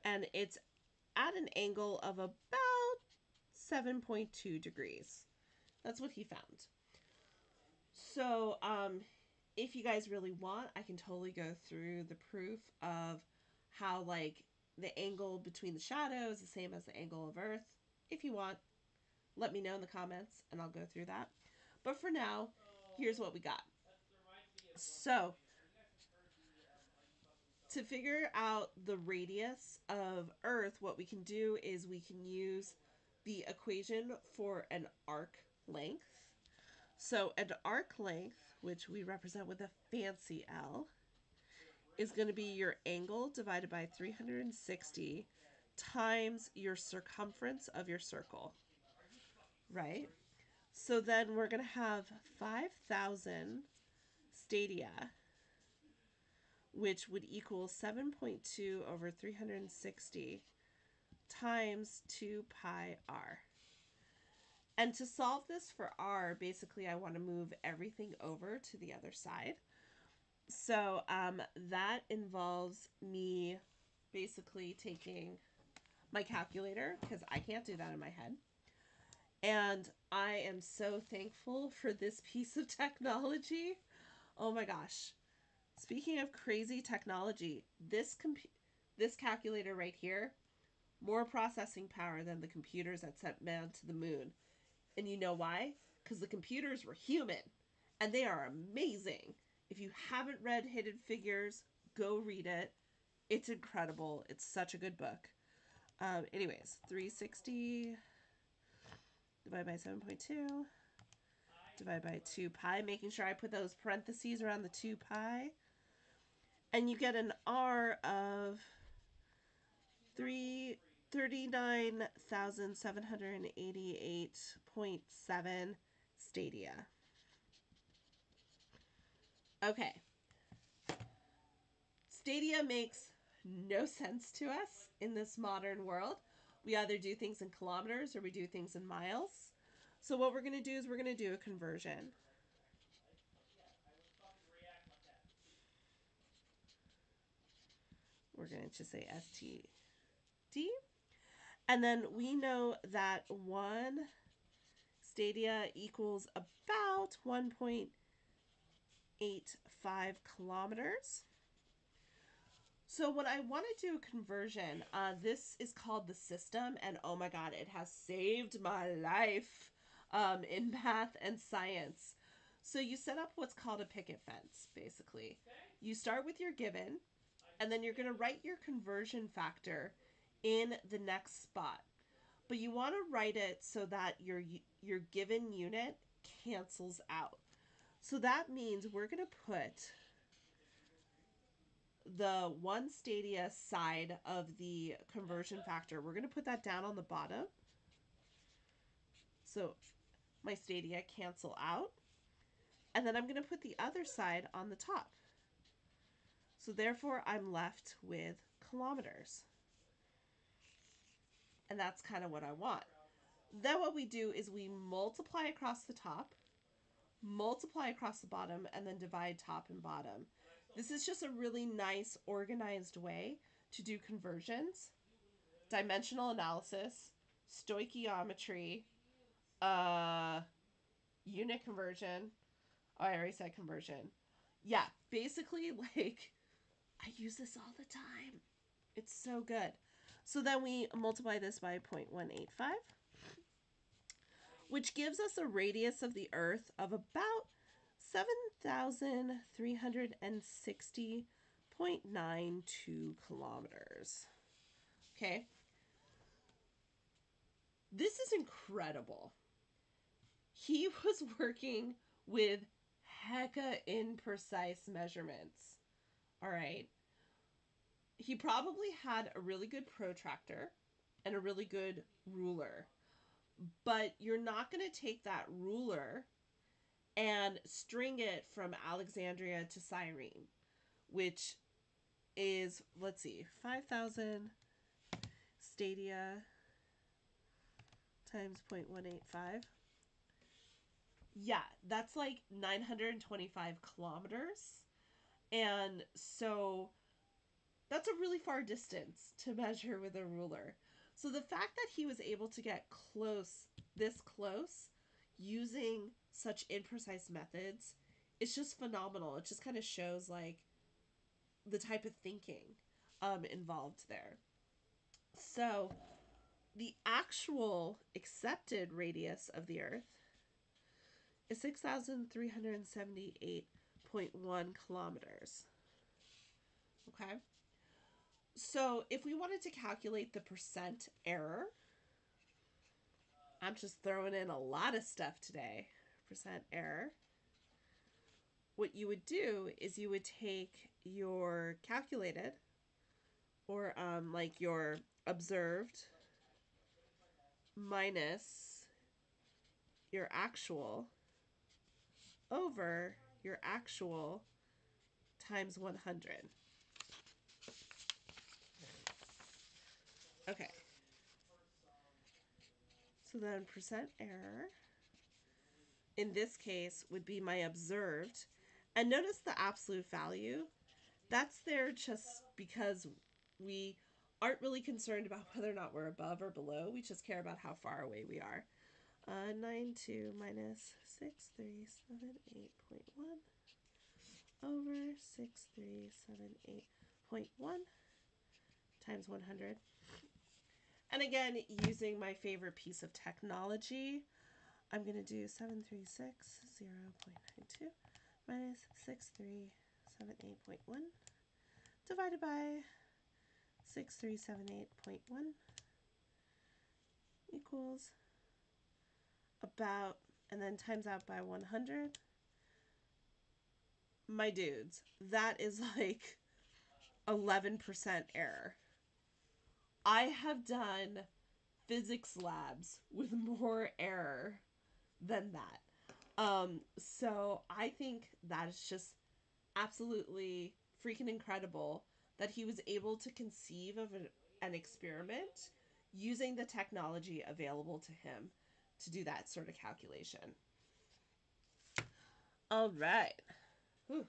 and it's at an angle of about 7.2 degrees. That's what he found. So, if you guys really want, I can totally go through the proof of how, like, the angle between the shadows is the same as the angle of Earth. If you want, let me know in the comments, and I'll go through that. But for now, here's what we got. So, to figure out the radius of Earth, what we can do is we can use the equation for an arc length. So an arc length, which we represent with a fancy L, is going to be your angle divided by 360 times your circumference of your circle. right? So then we're going to have 5,000 stadia, which would equal 7.2 over 360 times 2 pi r. And to solve this for r, basically I want to move everything over to the other side. So that involves me basically taking my calculator, because I can't do that in my head. And I am so thankful for this piece of technology. Oh my gosh. Speaking of crazy technology, this calculator right here, more processing power than the computers that sent man to the moon. And you know why? Because the computers were human, and they are amazing. If you haven't read Hidden Figures, go read it. It's incredible. It's such a good book. Anyways, 360 divided by 7.2 divided by 2 pi, making sure I put those parentheses around the 2 pi. And you get an R of 39,788.7 stadia. Okay. Stadia makes no sense to us in this modern world. We either do things in kilometers or we do things in miles. So what we're going to do is we're going to do a conversion. We're going to just say STD. And then we know that 1 stadia equals about 1.85 kilometers. So when I want to do a conversion, this is called the system, and oh my god, it has saved my life in math and science. So you set up what's called a picket fence, basically. You start with your given, and then you're going to write your conversion factor in the next spot. But you want to write it so that your given unit cancels out. So that means we're going to put the 1 stadia side of the conversion factor. We're going to put that down on the bottom. So my stadia cancel out. And then I'm going to put the other side on the top. So therefore, I'm left with kilometers. And that's kind of what I want. Then what we do is we multiply across the top, multiply across the bottom, and then divide top and bottom. This is just a really nice, organized way to do conversions, dimensional analysis, stoichiometry, unit conversion. Oh, I already said conversion. Yeah, basically, like, I use this all the time. It's so good. So then we multiply this by 0.185, which gives us a radius of the Earth of about 7,360.92 kilometers. Okay. This is incredible. He was working with hecka imprecise measurements. All right. He probably had a really good protractor and a really good ruler. But you're not going to take that ruler and string it from Alexandria to Cyrene, which is, let's see, 5,000 stadia times 0.185. Yeah, that's like 925 kilometers. And so that's a really far distance to measure with a ruler. So the fact that he was able to get this close, using such imprecise methods, it's just phenomenal. It just kind of shows like the type of thinking involved there. So the actual accepted radius of the Earth is 6,378.1 kilometers. Okay. So if we wanted to calculate the percent error, I'm just throwing in a lot of stuff today. Percent error. What you would do is you would take your calculated, or like your observed, minus your actual over your actual times 100. Okay. So then percent error, in this case, would be my observed. And notice the absolute value. That's there just because we aren't really concerned about whether or not we're above or below. We just care about how far away we are. 92 minus 6378.1 over 6378.1 times 100. And again, using my favorite piece of technology, I'm going to do 736.0.92 minus 6378.1 divided by 6378.1 equals about, and then times out by 100. My dudes, that is like 11% error. I have done physics labs with more error than that. So I think that is just absolutely freaking incredible that he was able to conceive of an experiment using the technology available to him to do that sort of calculation. All right. Whew.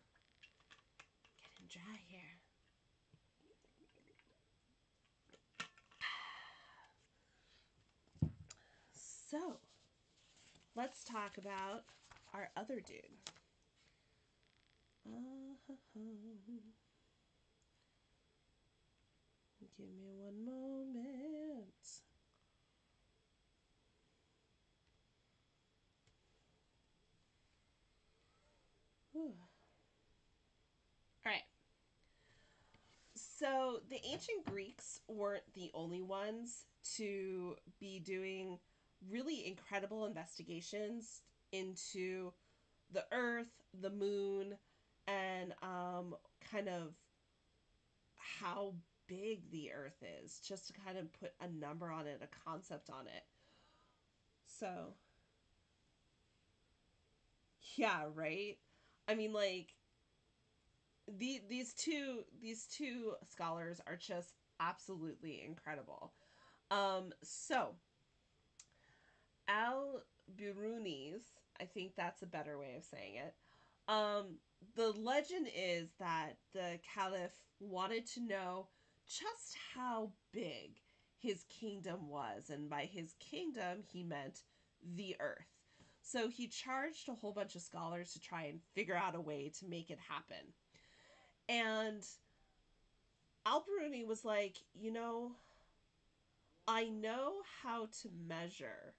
Getting dry here. So, let's talk about our other dude. Give me one moment. Whew. All right. So the ancient Greeks weren't the only ones to be doing really incredible investigations into the Earth, the moon, and kind of how big the Earth is, just to kind of put a number on it, a concept on it. So, yeah, right? I mean, like, these two scholars are just absolutely incredible. So Al-Biruni's, I think that's a better way of saying it. The legend is that the Caliph wanted to know just how big his kingdom was, and by his kingdom he meant the Earth. So he charged a whole bunch of scholars to try and figure out a way to make it happen. And Al-Biruni was like, I know how to measure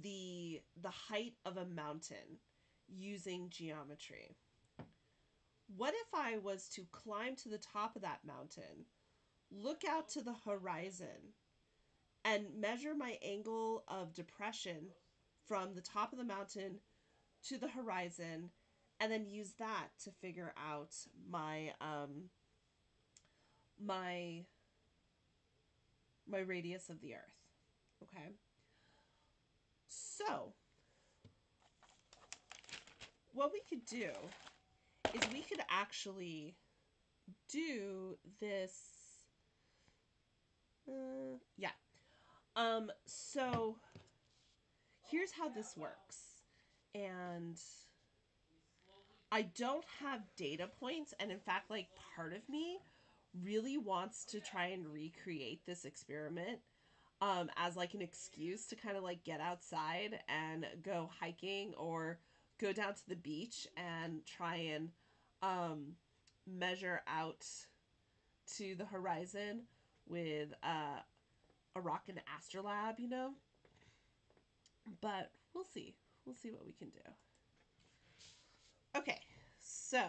the height of a mountain using geometry. What if I was to climb to the top of that mountain, look out to the horizon, and measure my angle of depression from the top of the mountain to the horizon, and then use that to figure out my radius of the Earth. Okay? So, what we could do is we could actually do this. Yeah. So here's how this works. And I don't have data points. And in fact, like, part of me really wants to try and recreate this experiment as like an excuse to kind of like get outside and go hiking or go down to the beach and try and measure out to the horizon with a rocket astrolabe, But we'll see. We'll see what we can do. Okay, so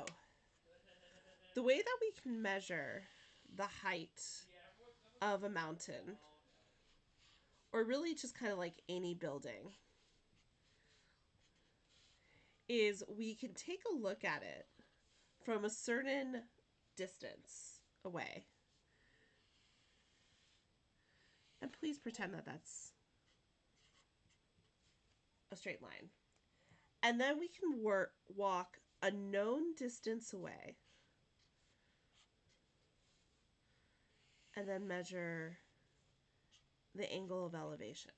the way that we can measure the height of a mountain, or really just kind of like any building, is we can take a look at it from a certain distance away. And please pretend that that's a straight line. And then we can walk a known distance away and then measure the angle of elevation.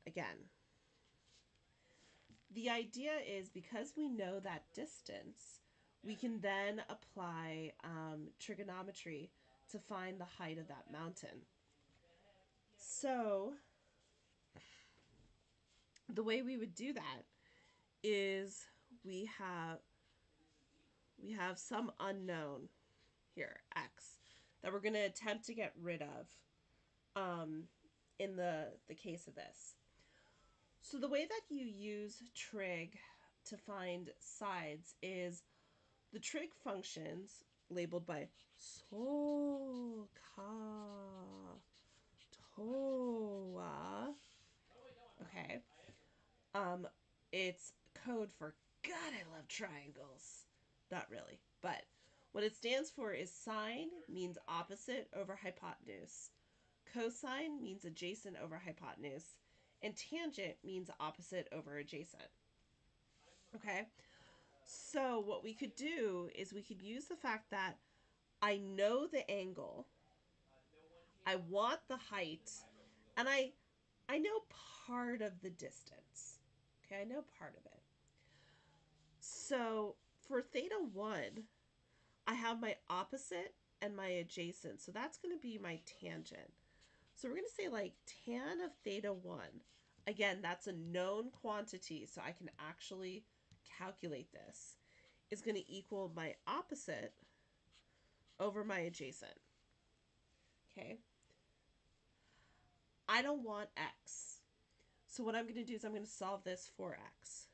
Again, the idea is because we know that distance, we can then apply trigonometry to find the height of that mountain. So the way we would do that is we have some unknown here, x, that we're going to attempt to get rid of in the case of this. So the way that you use trig to find sides is the trig functions labeled by sol, ka, toa. Okay. It's code for God, I love triangles. Not really, but what it stands for is sine means opposite over hypotenuse, cosine means adjacent over hypotenuse, and tangent means opposite over adjacent. Okay, so what we could do is we could use the fact that I know the angle, I want the height, and I know part of the distance. Okay, I know part of it. So for theta 1, I have my opposite and my adjacent. So that's going to be my tangent. So we're going to say like tan of theta 1. Again, that's a known quantity, so I can actually calculate this. Is going to equal my opposite over my adjacent. Okay. I don't want x. So what I'm going to do is I'm going to solve this for x.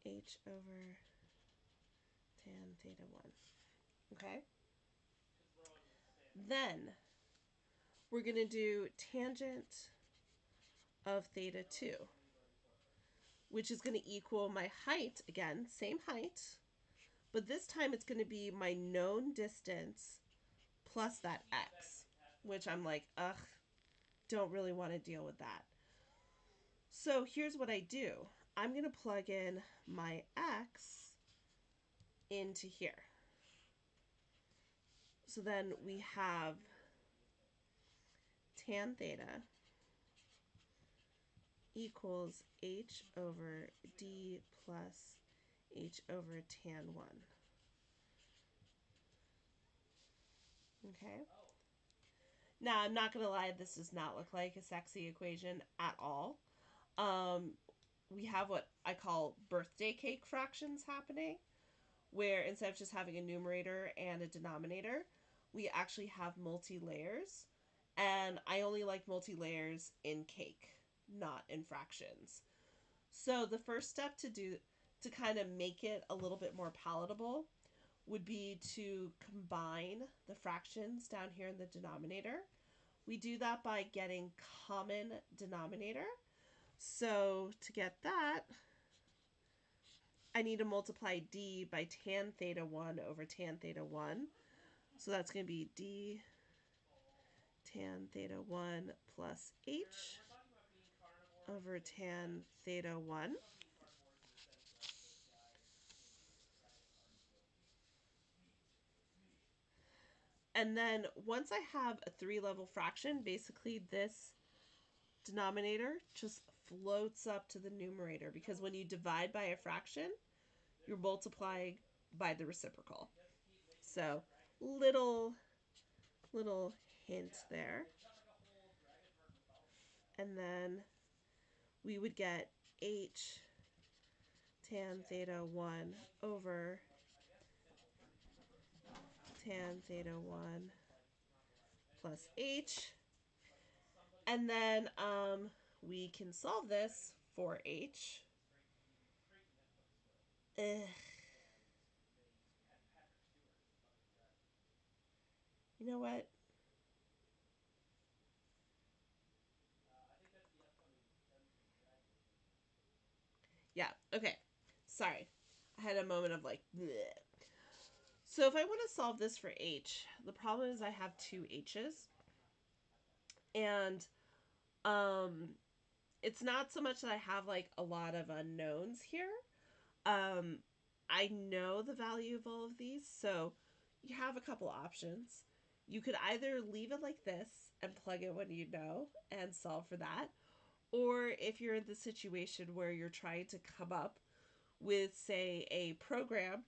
H over tan theta 1. Okay. Then we're going to do tangent of theta 2, which is going to equal my height, again, same height, but this time it's going to be my known distance plus that x, which I'm like, ugh, don't really want to deal with that. So here's what I do. I'm going to plug in my x into here. So then we have tan theta equals h over d plus h over tan 1. Okay. Now, I'm not going to lie, this does not look like a sexy equation at all. We have what I call birthday cake fractions happening, where instead of just having a numerator and a denominator, we actually have multi-layers. And I only like multi-layers in cake, not in fractions. So the first step to kind of make it a little bit more palatable would be to combine the fractions down here in the denominator. We do that by getting common denominator. So to get that, I need to multiply d by tan theta 1 over tan theta 1. So that's going to be d tan theta 1 plus h over tan theta 1. And then once I have a 3-level fraction, basically this denominator just floats up to the numerator, because when you divide by a fraction, you're multiplying by the reciprocal. So little hint there. And then we would get h tan theta 1 over tan theta 1 plus h. And then we can solve this for h. Ugh. You know what? Yeah, okay. Sorry. I had a moment of like, bleh. So if I want to solve this for h, the problem is I have two h's. And Um, it's not so much that I have like a lot of unknowns here. Um, I know the value of all of these, so you have a couple options. You could either leave it like this and plug in what you know and solve for that, or if you're in the situation where you're trying to come up with, say, a program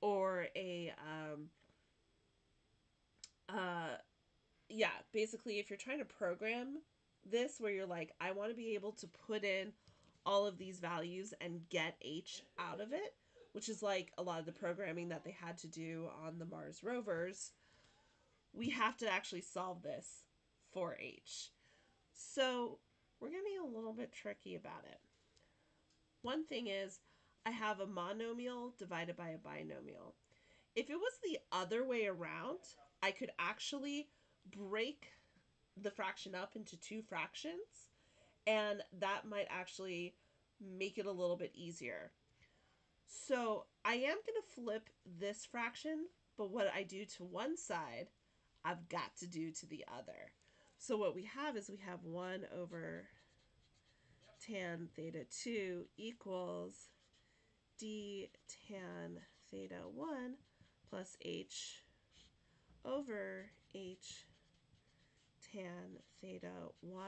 or uh, yeah, basically, if you're trying to program this where you're like, I want to be able to put in all of these values and get H out of it, which is like a lot of the programming that they had to do on the Mars rovers, we have to actually solve this for H. So we're going to be a little bit tricky about it. One thing is, I have a monomial divided by a binomial. If it was the other way around, I could actually break the fraction up into two fractions, and that might actually make it a little bit easier. So I am going to flip this fraction, but what I do to one side, I've got to do to the other. So what we have is we have 1 over tan theta 2 equals d tan theta 1 plus h over h tan theta 1.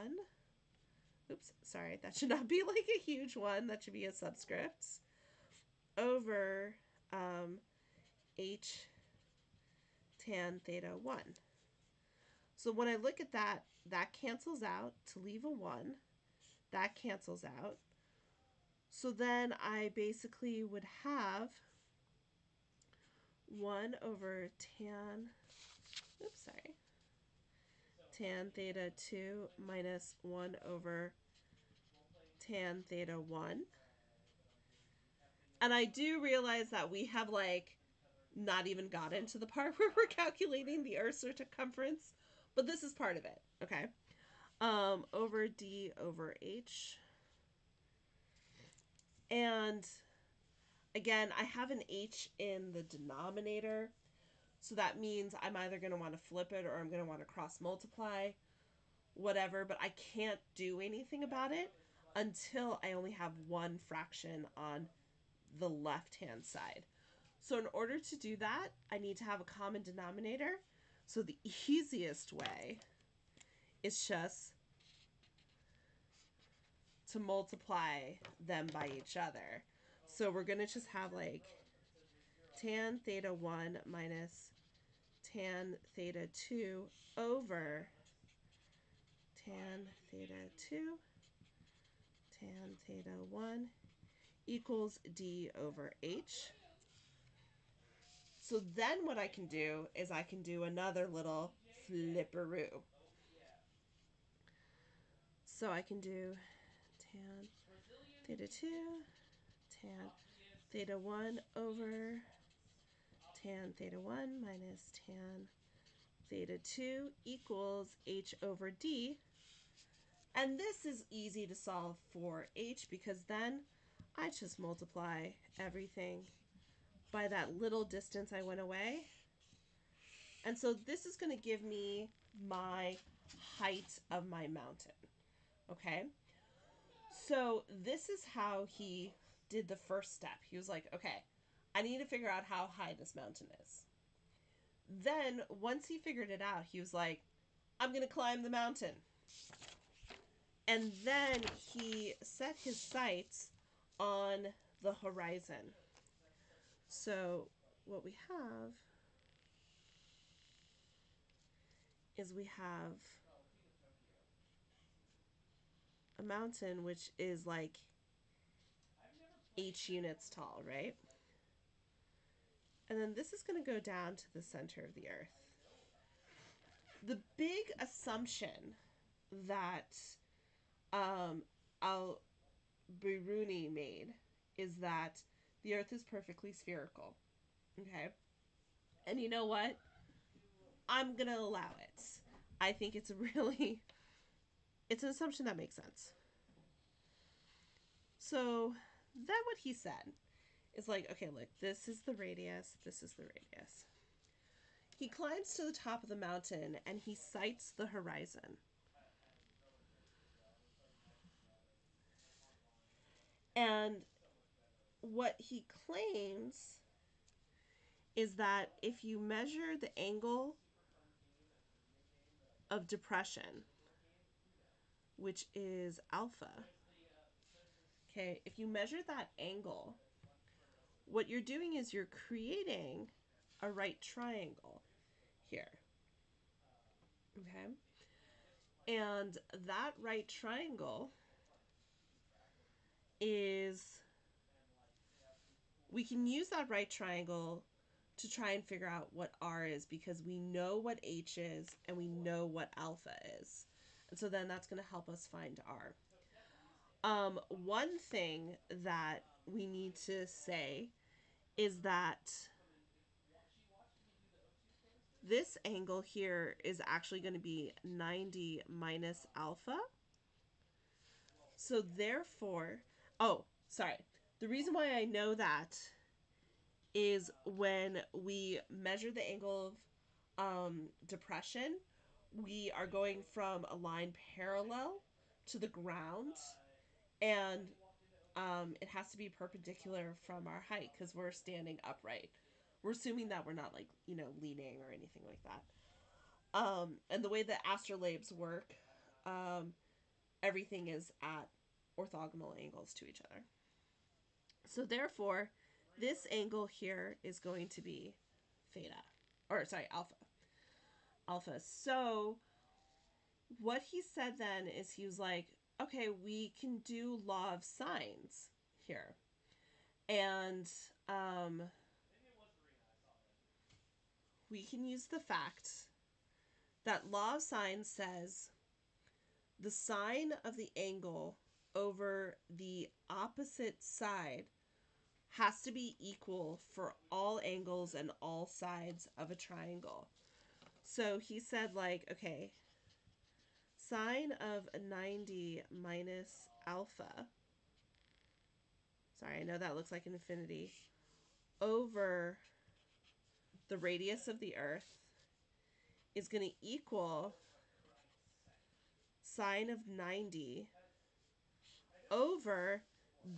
Oops, sorry, that should not be like a huge one. That should be a subscript. Over h tan theta 1. So when I look at that, that cancels out to leave a 1. That cancels out. So then I basically would have 1 over tan theta 2 minus 1 over tan theta 1. And I do realize that we have like not even got into the part where we're calculating the Earth's circumference, but this is part of it, okay? Over d over h. And again, I have an h in the denominator, so that means I'm either going to want to flip it or I'm going to want to cross multiply, whatever, but I can't do anything about it until I only have one fraction on the left-hand side. So in order to do that, I need to have a common denominator. So the easiest way is just to multiply them by each other. So we're going to just have like tan theta 1 minus tan theta 2 over tan theta 2 tan theta 1 equals d over h. So then what I can do is I can do another little flipperoo. So I can do tan theta 2 tan theta 1 over tan theta 1 minus tan theta 2 equals h over d. And this is easy to solve for h because then I just multiply everything by that little distance I went away. And so this is going to give me my height of my mountain. Okay? So this is how he did the first step. He was like, okay, I need to figure out how high this mountain is. Then once he figured it out, he was like, I'm going to climb the mountain. And then he set his sights on the horizon. So what we have is we have a mountain which is like h units tall, right? And then this is going to go down to the center of the Earth. The big assumption that Al-Biruni made is that the Earth is perfectly spherical. Okay? And you know what? I'm going to allow it. I think it's it's an assumption that makes sense. So then what he said is like, okay, look, this is the radius, this is the radius. He climbs to the top of the mountain and he sights the horizon. And what he claims is that if you measure the angle of depression, which is alpha, okay, if you measure that angle, what you're doing is you're creating a right triangle here. Okay? And that right triangle is, we can use that right triangle to try and figure out what R is, because we know what H is and we know what alpha is. And so then that's going to help us find R. One thing that we need to say is that this angle here is actually going to be 90 minus alpha. So therefore, oh, sorry. The reason why I know that is when we measure the angle of depression, we are going from a line parallel to the ground, and it has to be perpendicular from our height because we're standing upright. We're assuming that we're not, like, leaning or anything like that. And the way that astrolabes work, everything is at orthogonal angles to each other. So therefore, this angle here is going to be theta, or sorry, alpha. Alpha. So what he said then is, he was like, okay, we can do law of sines here. And we can use the fact that law of sines says the sine of the angle over the opposite side has to be equal for all angles and all sides of a triangle. So he said, like, okay, sine of 90 minus alpha, sorry, I know that looks like an infinity, over the radius of the Earth is going to equal sine of 90 over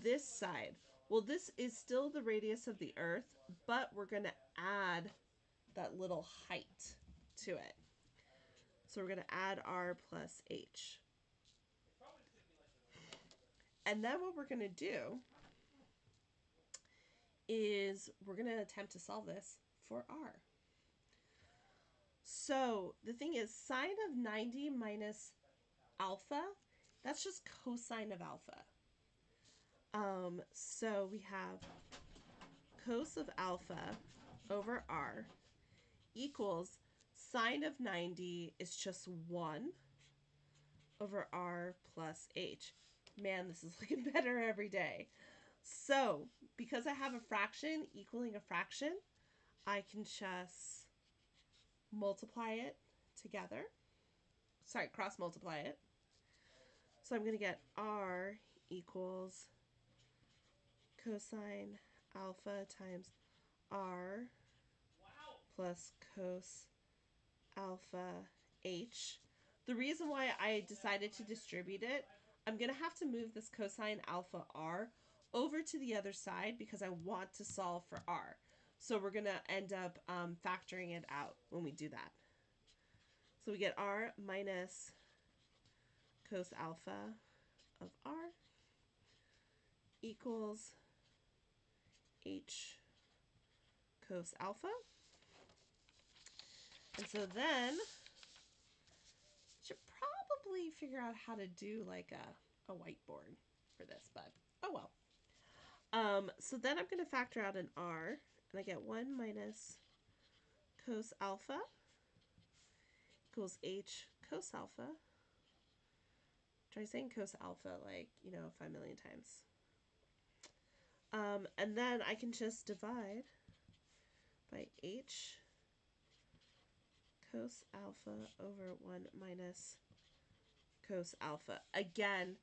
this side. Well, this is still the radius of the Earth, but we're going to add that little height to it. So we're going to add R plus H. And then what we're going to do is we're going to attempt to solve this for R. So the thing is, sine of 90 minus alpha, that's just cosine of alpha. So we have cos of alpha over R equals sine of 90 is just 1 over R plus H. Man, this is looking better every day. So, because I have a fraction equaling a fraction, I can just multiply it together. Sorry, cross multiply it. So I'm going to get R equals cosine alpha times R plus cos alpha H. The reason why I decided to distribute it, I'm going to have to move this cosine alpha R over to the other side because I want to solve for R. So we're going to end up factoring it out when we do that. So we get R minus cos alpha of R equals H cos alpha. And so then should probably figure out how to do like a whiteboard for this, but oh well. So then I'm going to factor out an R, and I get 1 minus cos alpha equals H cos alpha. Try saying cos alpha like, 5 million times. And then I can just divide by H cos alpha over 1 minus cos alpha. Again,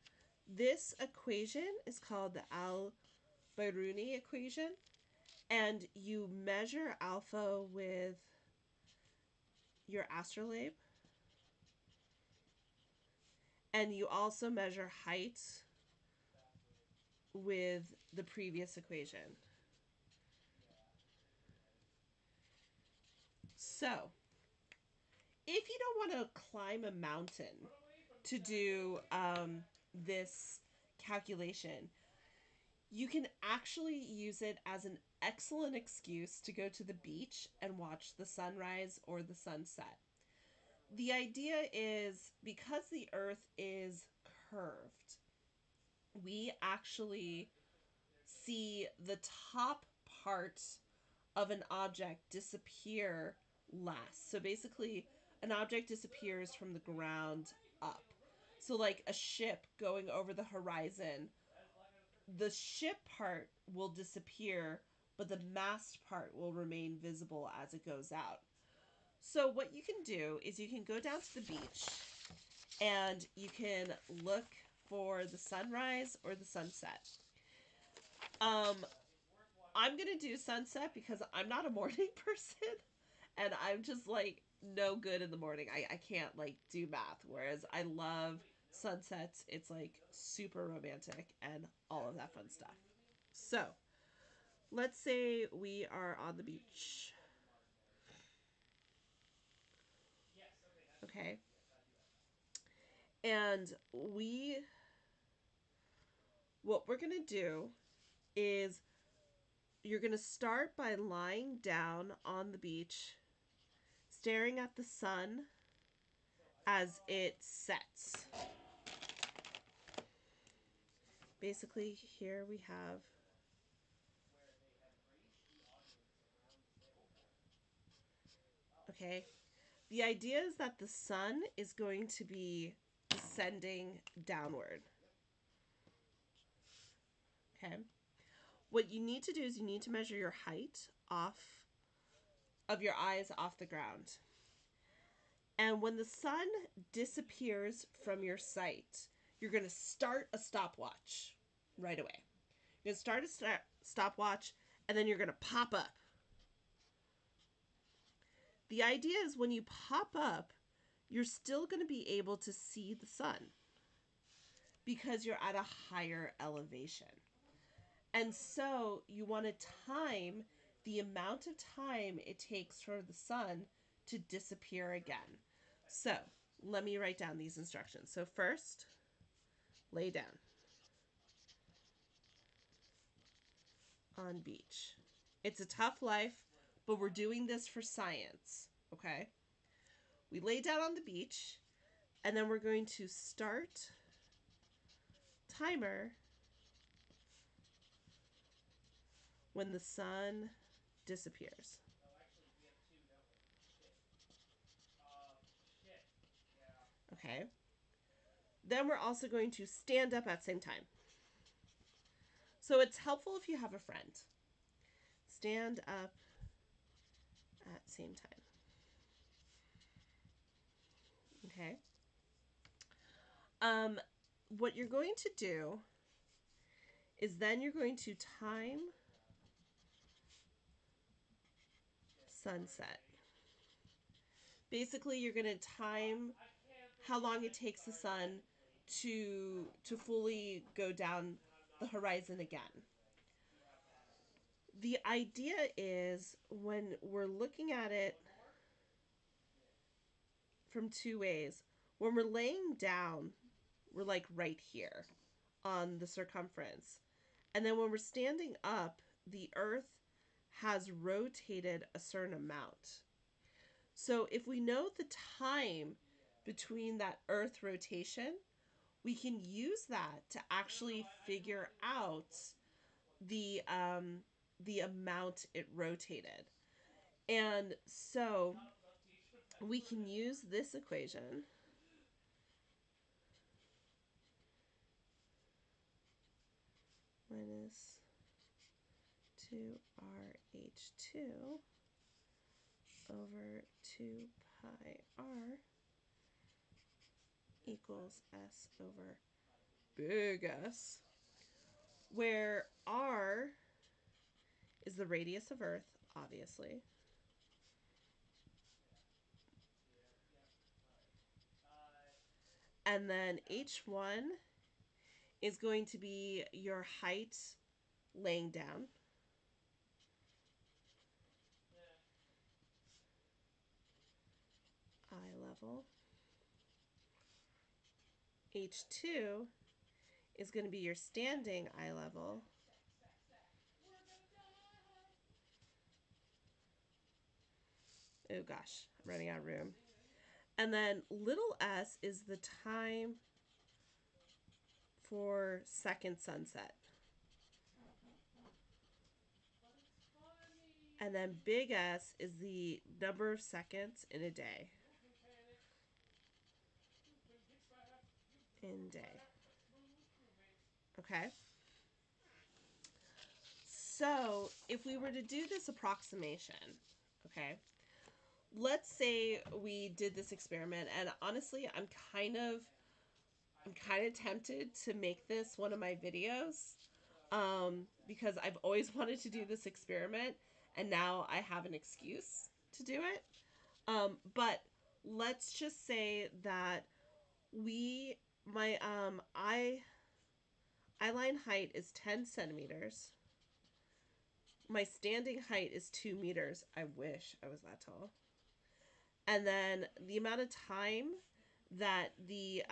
this equation is called the Al-Biruni equation, and you measure alpha with your astrolabe, and you also measure height with the previous equation. So, if you don't want to climb a mountain to do this calculation, you can actually use it as an excellent excuse to go to the beach and watch the sunrise or the sunset. The idea is because the Earth is curved, we actually see the top part of an object disappear last. So basically, an object disappears from the ground up. So, like a ship going over the horizon, the ship part will disappear, but the mast part will remain visible as it goes out. So, what you can do is you can go down to the beach and you can look for the sunrise or the sunset. I'm going to do sunset because I'm not a morning person and I'm just like no good in the morning. I can't like do math, whereas I love sunsets. It's like super romantic and all of that fun stuff. So, let's say we are on the beach. Okay. And what we're going to do is you're going to start by lying down on the beach, staring at the sun as it sets. Basically, here we have okay. The idea is that the sun is going to be descending downward. Okay. What you need to do is you need to measure your height off of your eyes off the ground. And when the sun disappears from your sight, you're going to start a stopwatch right away. You're going to start a stopwatch, and then you're going to pop up. The idea is when you pop up, you're still going to be able to see the sun because you're at a higher elevation. And so you want to time the amount of time it takes for the sun to disappear again. So let me write down these instructions. So first, lay down on beach. It's a tough life, but we're doing this for science, okay? We lay down on the beach, and then we're going to start timer when the sun disappears. Okay. Then we're also going to stand up at the same time. So it's helpful if you have a friend. Stand up at the same time. Okay. What you're going to do is then you're going to time sunset. Basically, you're going to time how long it takes the sun to fully go down the horizon again. The idea is when we're looking at it from two ways. When we're laying down, we're like right here on the circumference. And then when we're standing up, the Earth has rotated a certain amount. So if we know the time between that Earth rotation, we can use that to actually figure out the amount it rotated. And so we can use this equation minus 2RH2 over 2 pi r equals S over big S, where r is the radius of Earth, obviously. And then H1 is going to be your height laying down. Eye level. H2 is going to be your standing eye level. Oh gosh, I'm running out of room. And then little s is the time for second sunset. And then big S is the number of seconds in a day. In day. Okay. So if we were to do this approximation, okay, let's say we did this experiment, and honestly, I'm kind of tempted to make this one of my videos, because I've always wanted to do this experiment, and now I have an excuse to do it. But let's just say that my eye line height is 10 centimeters. My standing height is 2 meters. I wish I was that tall. And then the amount of time that the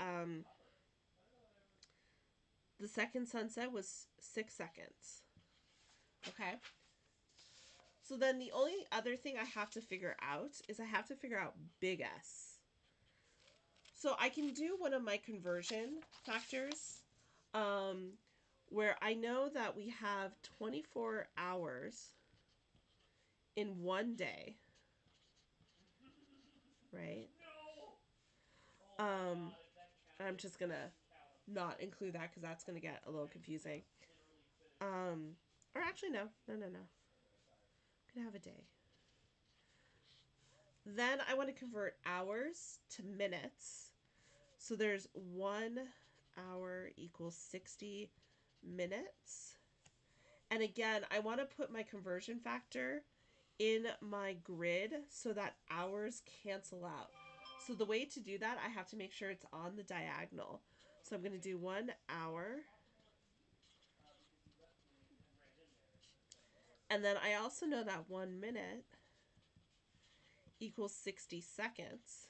second sunset was 6 seconds. Okay. So then the only other thing I have to figure out is I have to figure out big S. So I can do one of my conversion factors, where I know that we have 24 hours in one day, right? I'm just going to not include that because that's going to get a little confusing. Or actually, no. I'm going to have a day. Then I want to convert hours to minutes. So there's 1 hour equals 60 minutes. And again, I want to put my conversion factor in my grid so that hours cancel out. So the way to do that, I have to make sure it's on the diagonal. So I'm going to do 1 hour. And then I also know that 1 minute equals 60 seconds.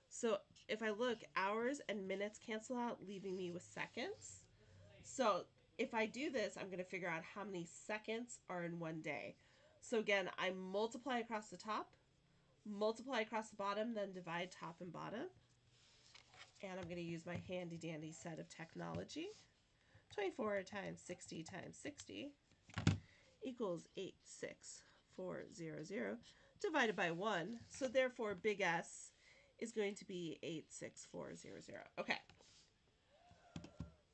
So if I look, hours and minutes cancel out, leaving me with seconds. So if I do this, I'm going to figure out how many seconds are in one day. So again, I multiply across the top, multiply across the bottom, then divide top and bottom. And I'm going to use my handy dandy set of technology. 24 times 60 times 60 equals 86400 divided by 1. So therefore, big S is going to be 86400. Okay.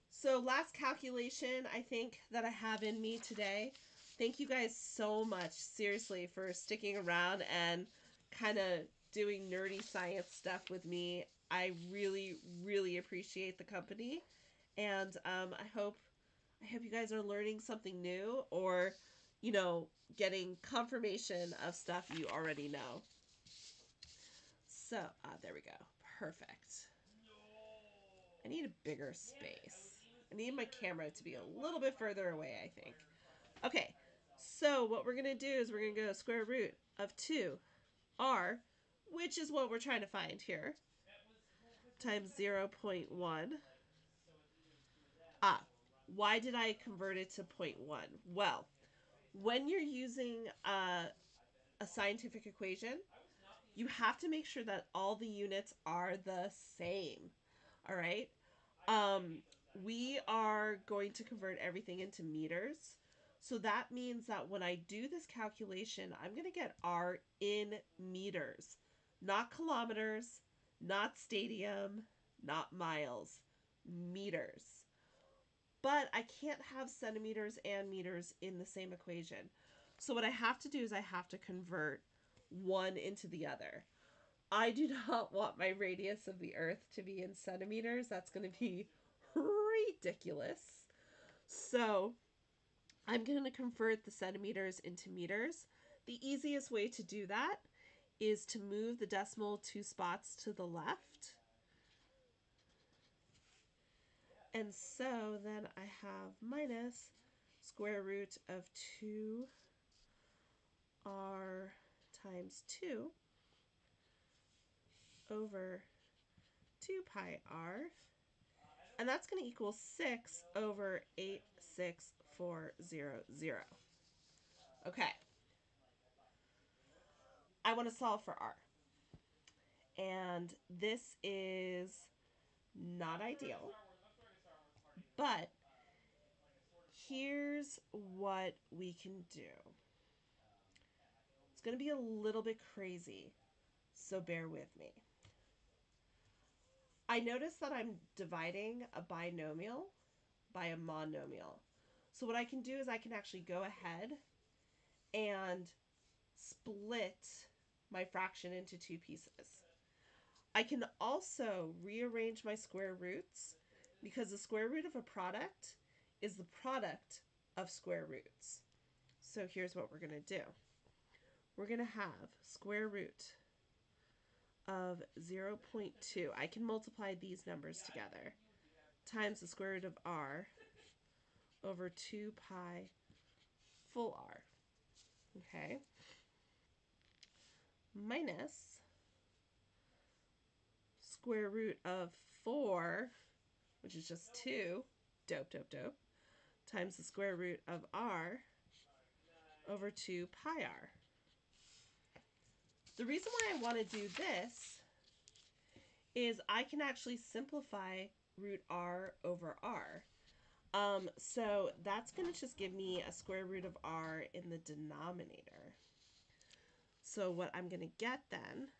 So last calculation I think that I have in me today. Thank you guys so much, seriously, for sticking around and kind of doing nerdy science stuff with me. I really, really appreciate the company. And I hope you guys are learning something new, or, getting confirmation of stuff you already know. So, there we go. Perfect. I need a bigger space. I need my camera to be a little bit further away, I think. Okay, so what we're going to do is we're going to go square root of 2r, which is what we're trying to find here, times 0.1. Why did I convert it to 0.1? Well, when you're using a scientific equation, you have to make sure that all the units are the same. All right? We are going to convert everything into meters. So that means that when I do this calculation, I'm going to get R in meters, not kilometers, not stadium, not miles, meters. But I can't have centimeters and meters in the same equation. So what I have to do is I have to convert one into the other. I do not want my radius of the Earth to be in centimeters. That's going to be ridiculous. So I'm going to convert the centimeters into meters. The easiest way to do that is to move the decimal 2 spots to the left. And so then I have minus square root of 2r times 2 over 2 pi r. And that's going to equal 6 over 86400. Okay. I want to solve for r. And this is not ideal. But here's what we can do. It's going to be a little bit crazy, so bear with me. I notice that I'm dividing a binomial by a monomial. So what I can do is I can actually go ahead and split my fraction into 2 pieces. I can also rearrange my square roots because the square root of a product is the product of square roots. So here's what we're going to do. We're going to have square root of 0.2. I can multiply these numbers together times the square root of r over 2 pi full r. Okay. Minus square root of 4, which is just 2, dope, times the square root of r over 2 pi r. The reason why I want to do this is I can actually simplify root r over r. So that's going to just give me a square root of r in the denominator. So what I'm going to get then,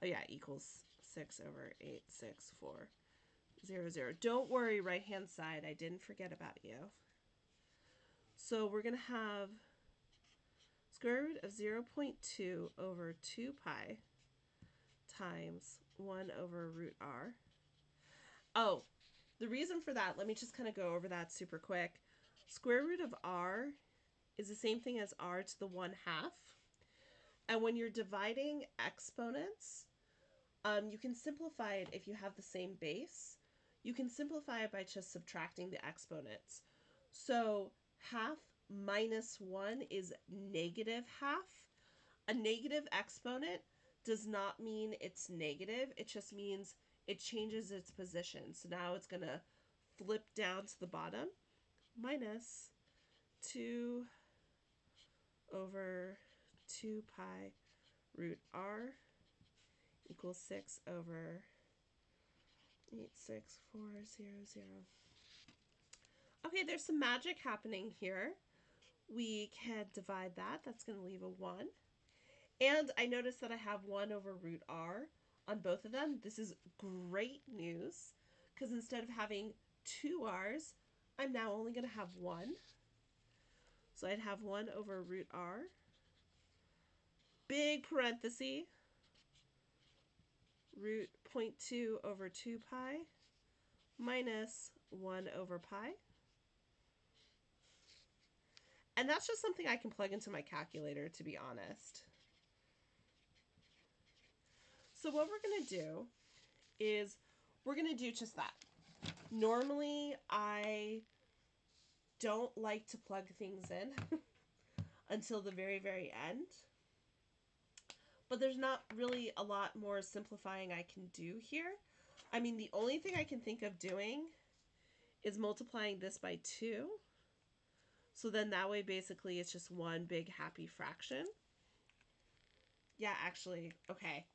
oh yeah, equals 6 over 86400. Don't worry, right-hand side, I didn't forget about you. So we're going to have square root of 0.2 over 2 pi times 1 over root r. Oh, the reason for that, let me just kind of go over that super quick. Square root of r is the same thing as r to the 1/2. And when you're dividing exponents, you can simplify it if you have the same base. You can simplify it by just subtracting the exponents. So half minus 1 is negative half. A negative exponent does not mean it's negative. It just means it changes its position. So now it's going to flip down to the bottom. Minus 2 over 2 pi root r equals 6 over 86400. Okay, there's some magic happening here. We can divide that. That's going to leave a 1. And I notice that I have 1 over root r on both of them. This is great news because instead of having 2 r's, I'm now only going to have 1. So I'd have 1 over root r, big parenthesis, root 0.2 over 2 pi minus 1 over pi. And that's just something I can plug into my calculator, to be honest. So what we're going to do is we're going to do just that. Normally, I don't like to plug things in until the very, very end. But there's not really a lot more simplifying I can do here. I mean, the only thing I can think of doing is multiplying this by 2. So then that way, basically, it's just one big happy fraction. Yeah, actually, okay.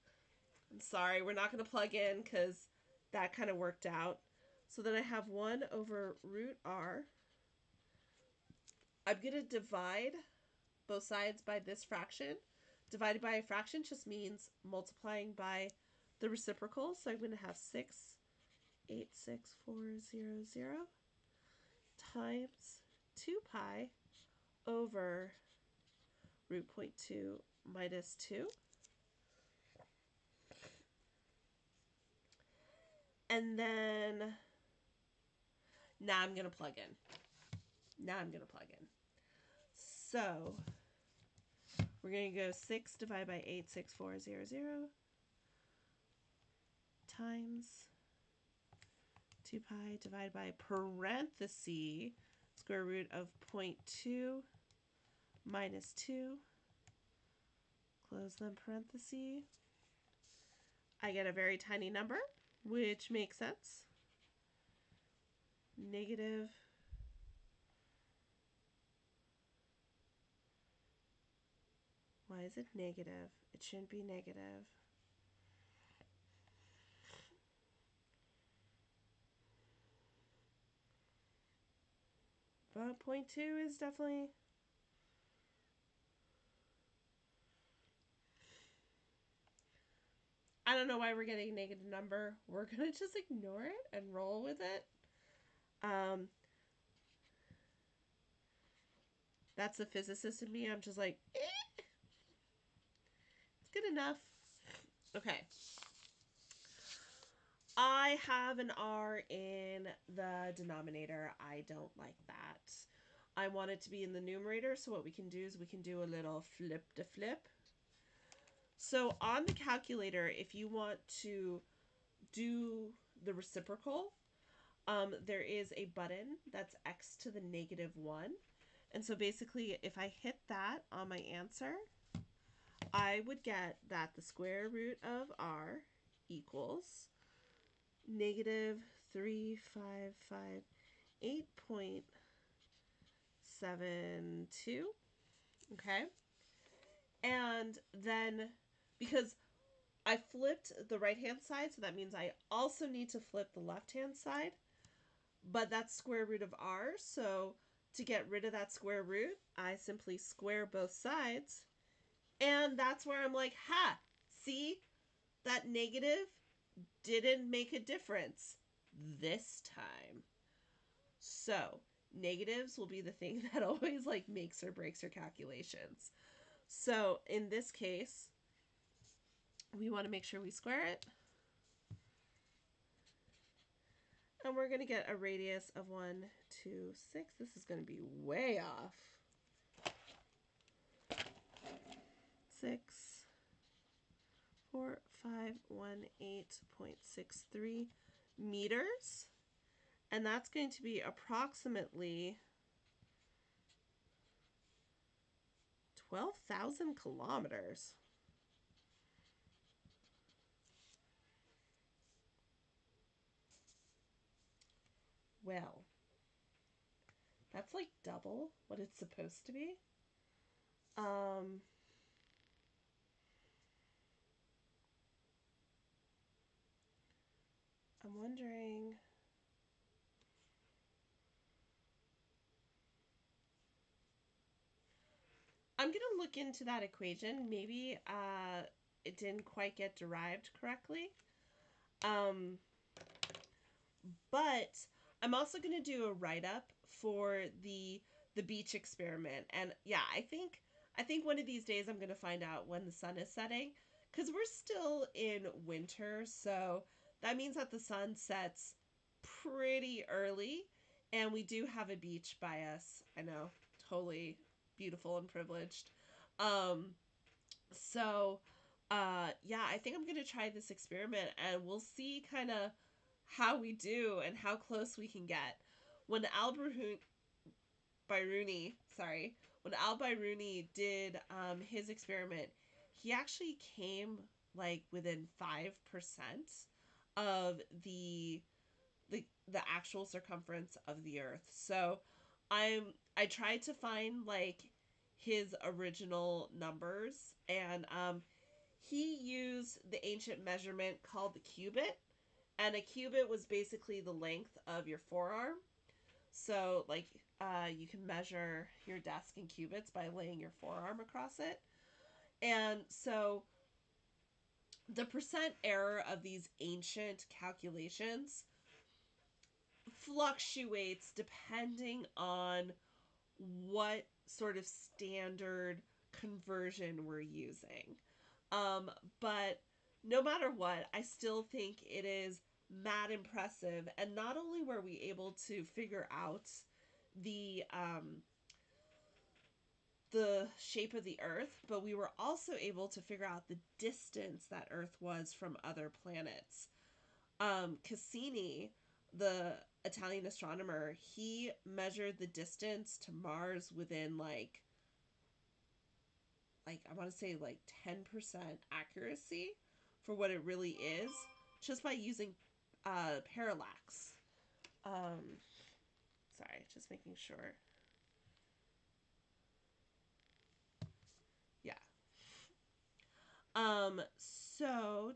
I'm sorry, we're not going to plug in because that kind of worked out. So then I have 1 over root r. I'm going to divide both sides by this fraction. Divided by a fraction just means multiplying by the reciprocal. So I'm going to have 6,86400 times 2 pi over root 0.2 minus 2. And then now I'm going to plug in. So we're going to go 6 divided by 86400 times 2 pi divided by parenthesis square root of 0.2 minus 2, close them parenthesis. I get a very tiny number, which makes sense. Negative why is it negative? It shouldn't be negative. But 0.2 is definitely... I don't know why we're getting a negative number. We're going to just ignore it and roll with it. That's the physicist in me. I'm just like, eh, it's good enough. Okay. I have an R in the denominator. I don't like that. I want it to be in the numerator. So what we can do is we can do a little flip to flip. So on the calculator, if you want to do the reciprocal, there is a button that's x to the -1. And so basically, if I hit that on my answer, I would get that the square root of r equals -3558.72. Okay. And then, because I flipped the right-hand side, so that means I also need to flip the left-hand side. But that's square root of r, so to get rid of that square root, I simply square both sides. And that's where I'm like, ha, see? That negative didn't make a difference this time. So negatives will be the thing that always like makes or breaks your calculations. So in this case, we want to make sure we square it. And we're going to get a radius of 1, 2, 6. This is going to be way off. 6, 4, 5, 1, 8.63 meters. And that's going to be approximately 12,000 kilometers. Well, that's like double what it's supposed to be. I'm wondering... I'm going to look into that equation. Maybe it didn't quite get derived correctly. But I'm also going to do a write-up for the beach experiment. And yeah, I think one of these days I'm going to find out when the sun is setting, because we're still in winter. So that means that the sun sets pretty early, and we do have a beach by us. I know, totally beautiful and privileged. So yeah, I think I'm going to try this experiment, and we'll see kind of how we do and how close we can get. When Al-Biruni did his experiment, he actually came like within 5% of the actual circumference of the Earth. So I tried to find like his original numbers, and he used the ancient measurement called the cubit. And a cubit was basically the length of your forearm. So, like, you can measure your desk in cubits by laying your forearm across it. And so, the percent error of these ancient calculations fluctuates depending on what sort of standard conversion we're using. But no matter what, I still think it is mad impressive. And not only were we able to figure out the the shape of the Earth, but we were also able to figure out the distance that Earth was from other planets. Cassini, the Italian astronomer, he measured the distance to Mars within I want to say 10% accuracy for what it really is, just by using parallax. Sorry, just making sure. Yeah. So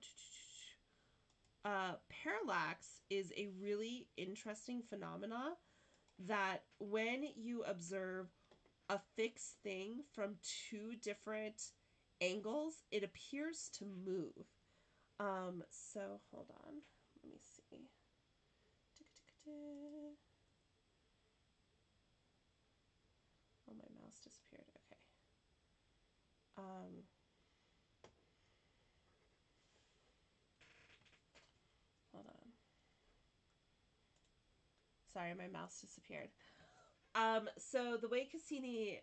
parallax is a really interesting phenomena that when you observe a fixed thing from two different angles, it appears to move. So hold on, let me see. Oh, my mouse disappeared. Okay. Hold on. Sorry, my mouse disappeared. So the way Cassini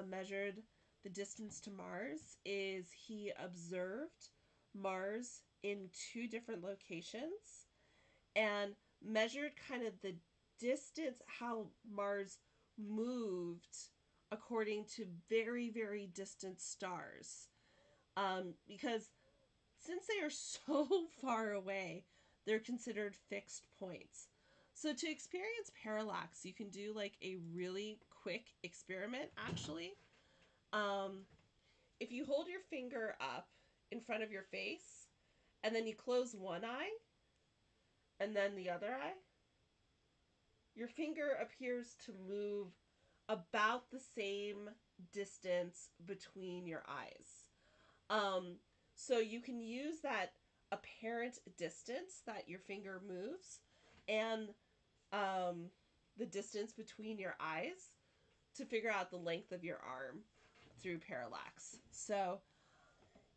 measured the distance to Mars is he observed Mars in two different locations and measured kind of the distance, how Mars moved according to very, very distant stars. Because since they are so far away, they're considered fixed points. So to experience parallax, you can do a really quick experiment actually. If you hold your finger up in front of your face and then you close one eye and then the other eye, your finger appears to move about the same distance between your eyes. So you can use that apparent distance that your finger moves and the distance between your eyes to figure out the length of your arm through parallax. So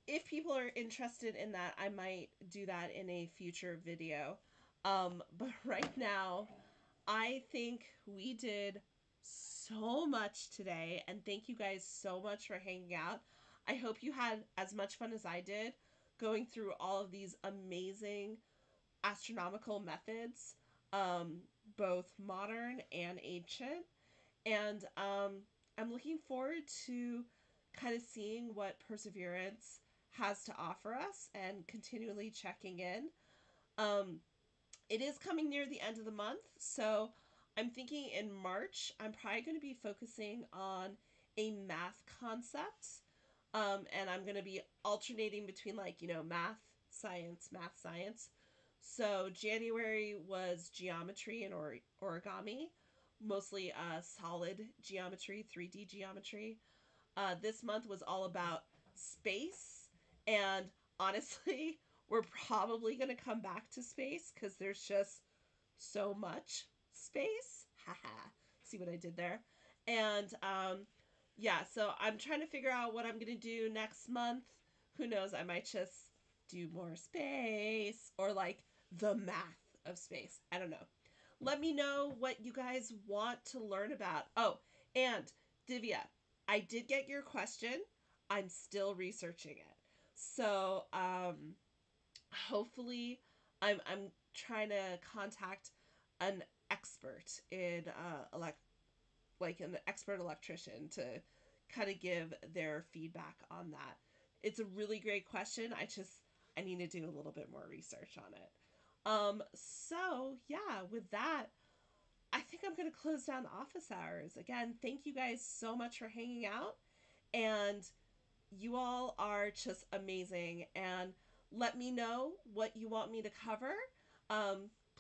if people are interested in that, I might do that in a future video. But right now, I think we did so much today, and thank you guys so much for hanging out. I hope you had as much fun as I did going through all of these amazing astronomical methods, both modern and ancient. And I'm looking forward to kind of seeing what Perseverance has to offer us and continually checking in. Um, it is coming near the end of the month, so I'm thinking in March, I'm probably going to be focusing on a math concept. And I'm going to be alternating between math, science, math, science. So January was geometry and origami, mostly solid geometry, 3D geometry. This month was all about space, and honestly, we're probably going to come back to space because there's just so much space. Haha. See what I did there? And yeah, so I'm trying to figure out what I'm going to do next month. Who knows? I might just do more space or the math of space. I don't know. Let me know what you guys want to learn about. Oh, and Divya, I did get your question. I'm still researching it. So, hopefully I'm trying to contact an expert in an expert electrician to kind of give their feedback on that. It's a really great question. I need to do a little bit more research on it. So yeah, with that, I think I'm going to close down office hours. Again, thank you guys so much for hanging out, and you all are just amazing. And let me know what you want me to cover.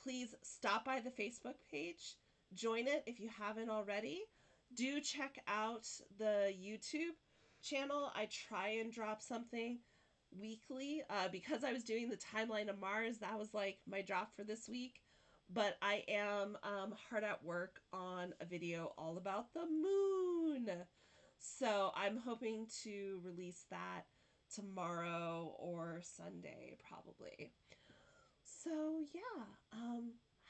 Please stop by the Facebook page, join it if you haven't already. Do check out the YouTube channel. I try and drop something weekly because I was doing the timeline of Mars. That was my drop for this week. But I am hard at work on a video all about the moon. So I'm hoping to release that tomorrow or Sunday probably. So yeah,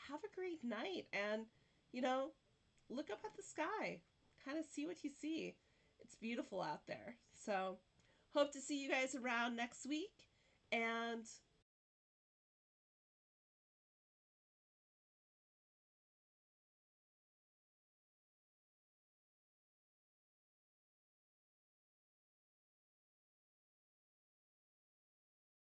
have a great night, and look up at the sky, kind of see what you see. It's beautiful out there. So hope to see you guys around next week. And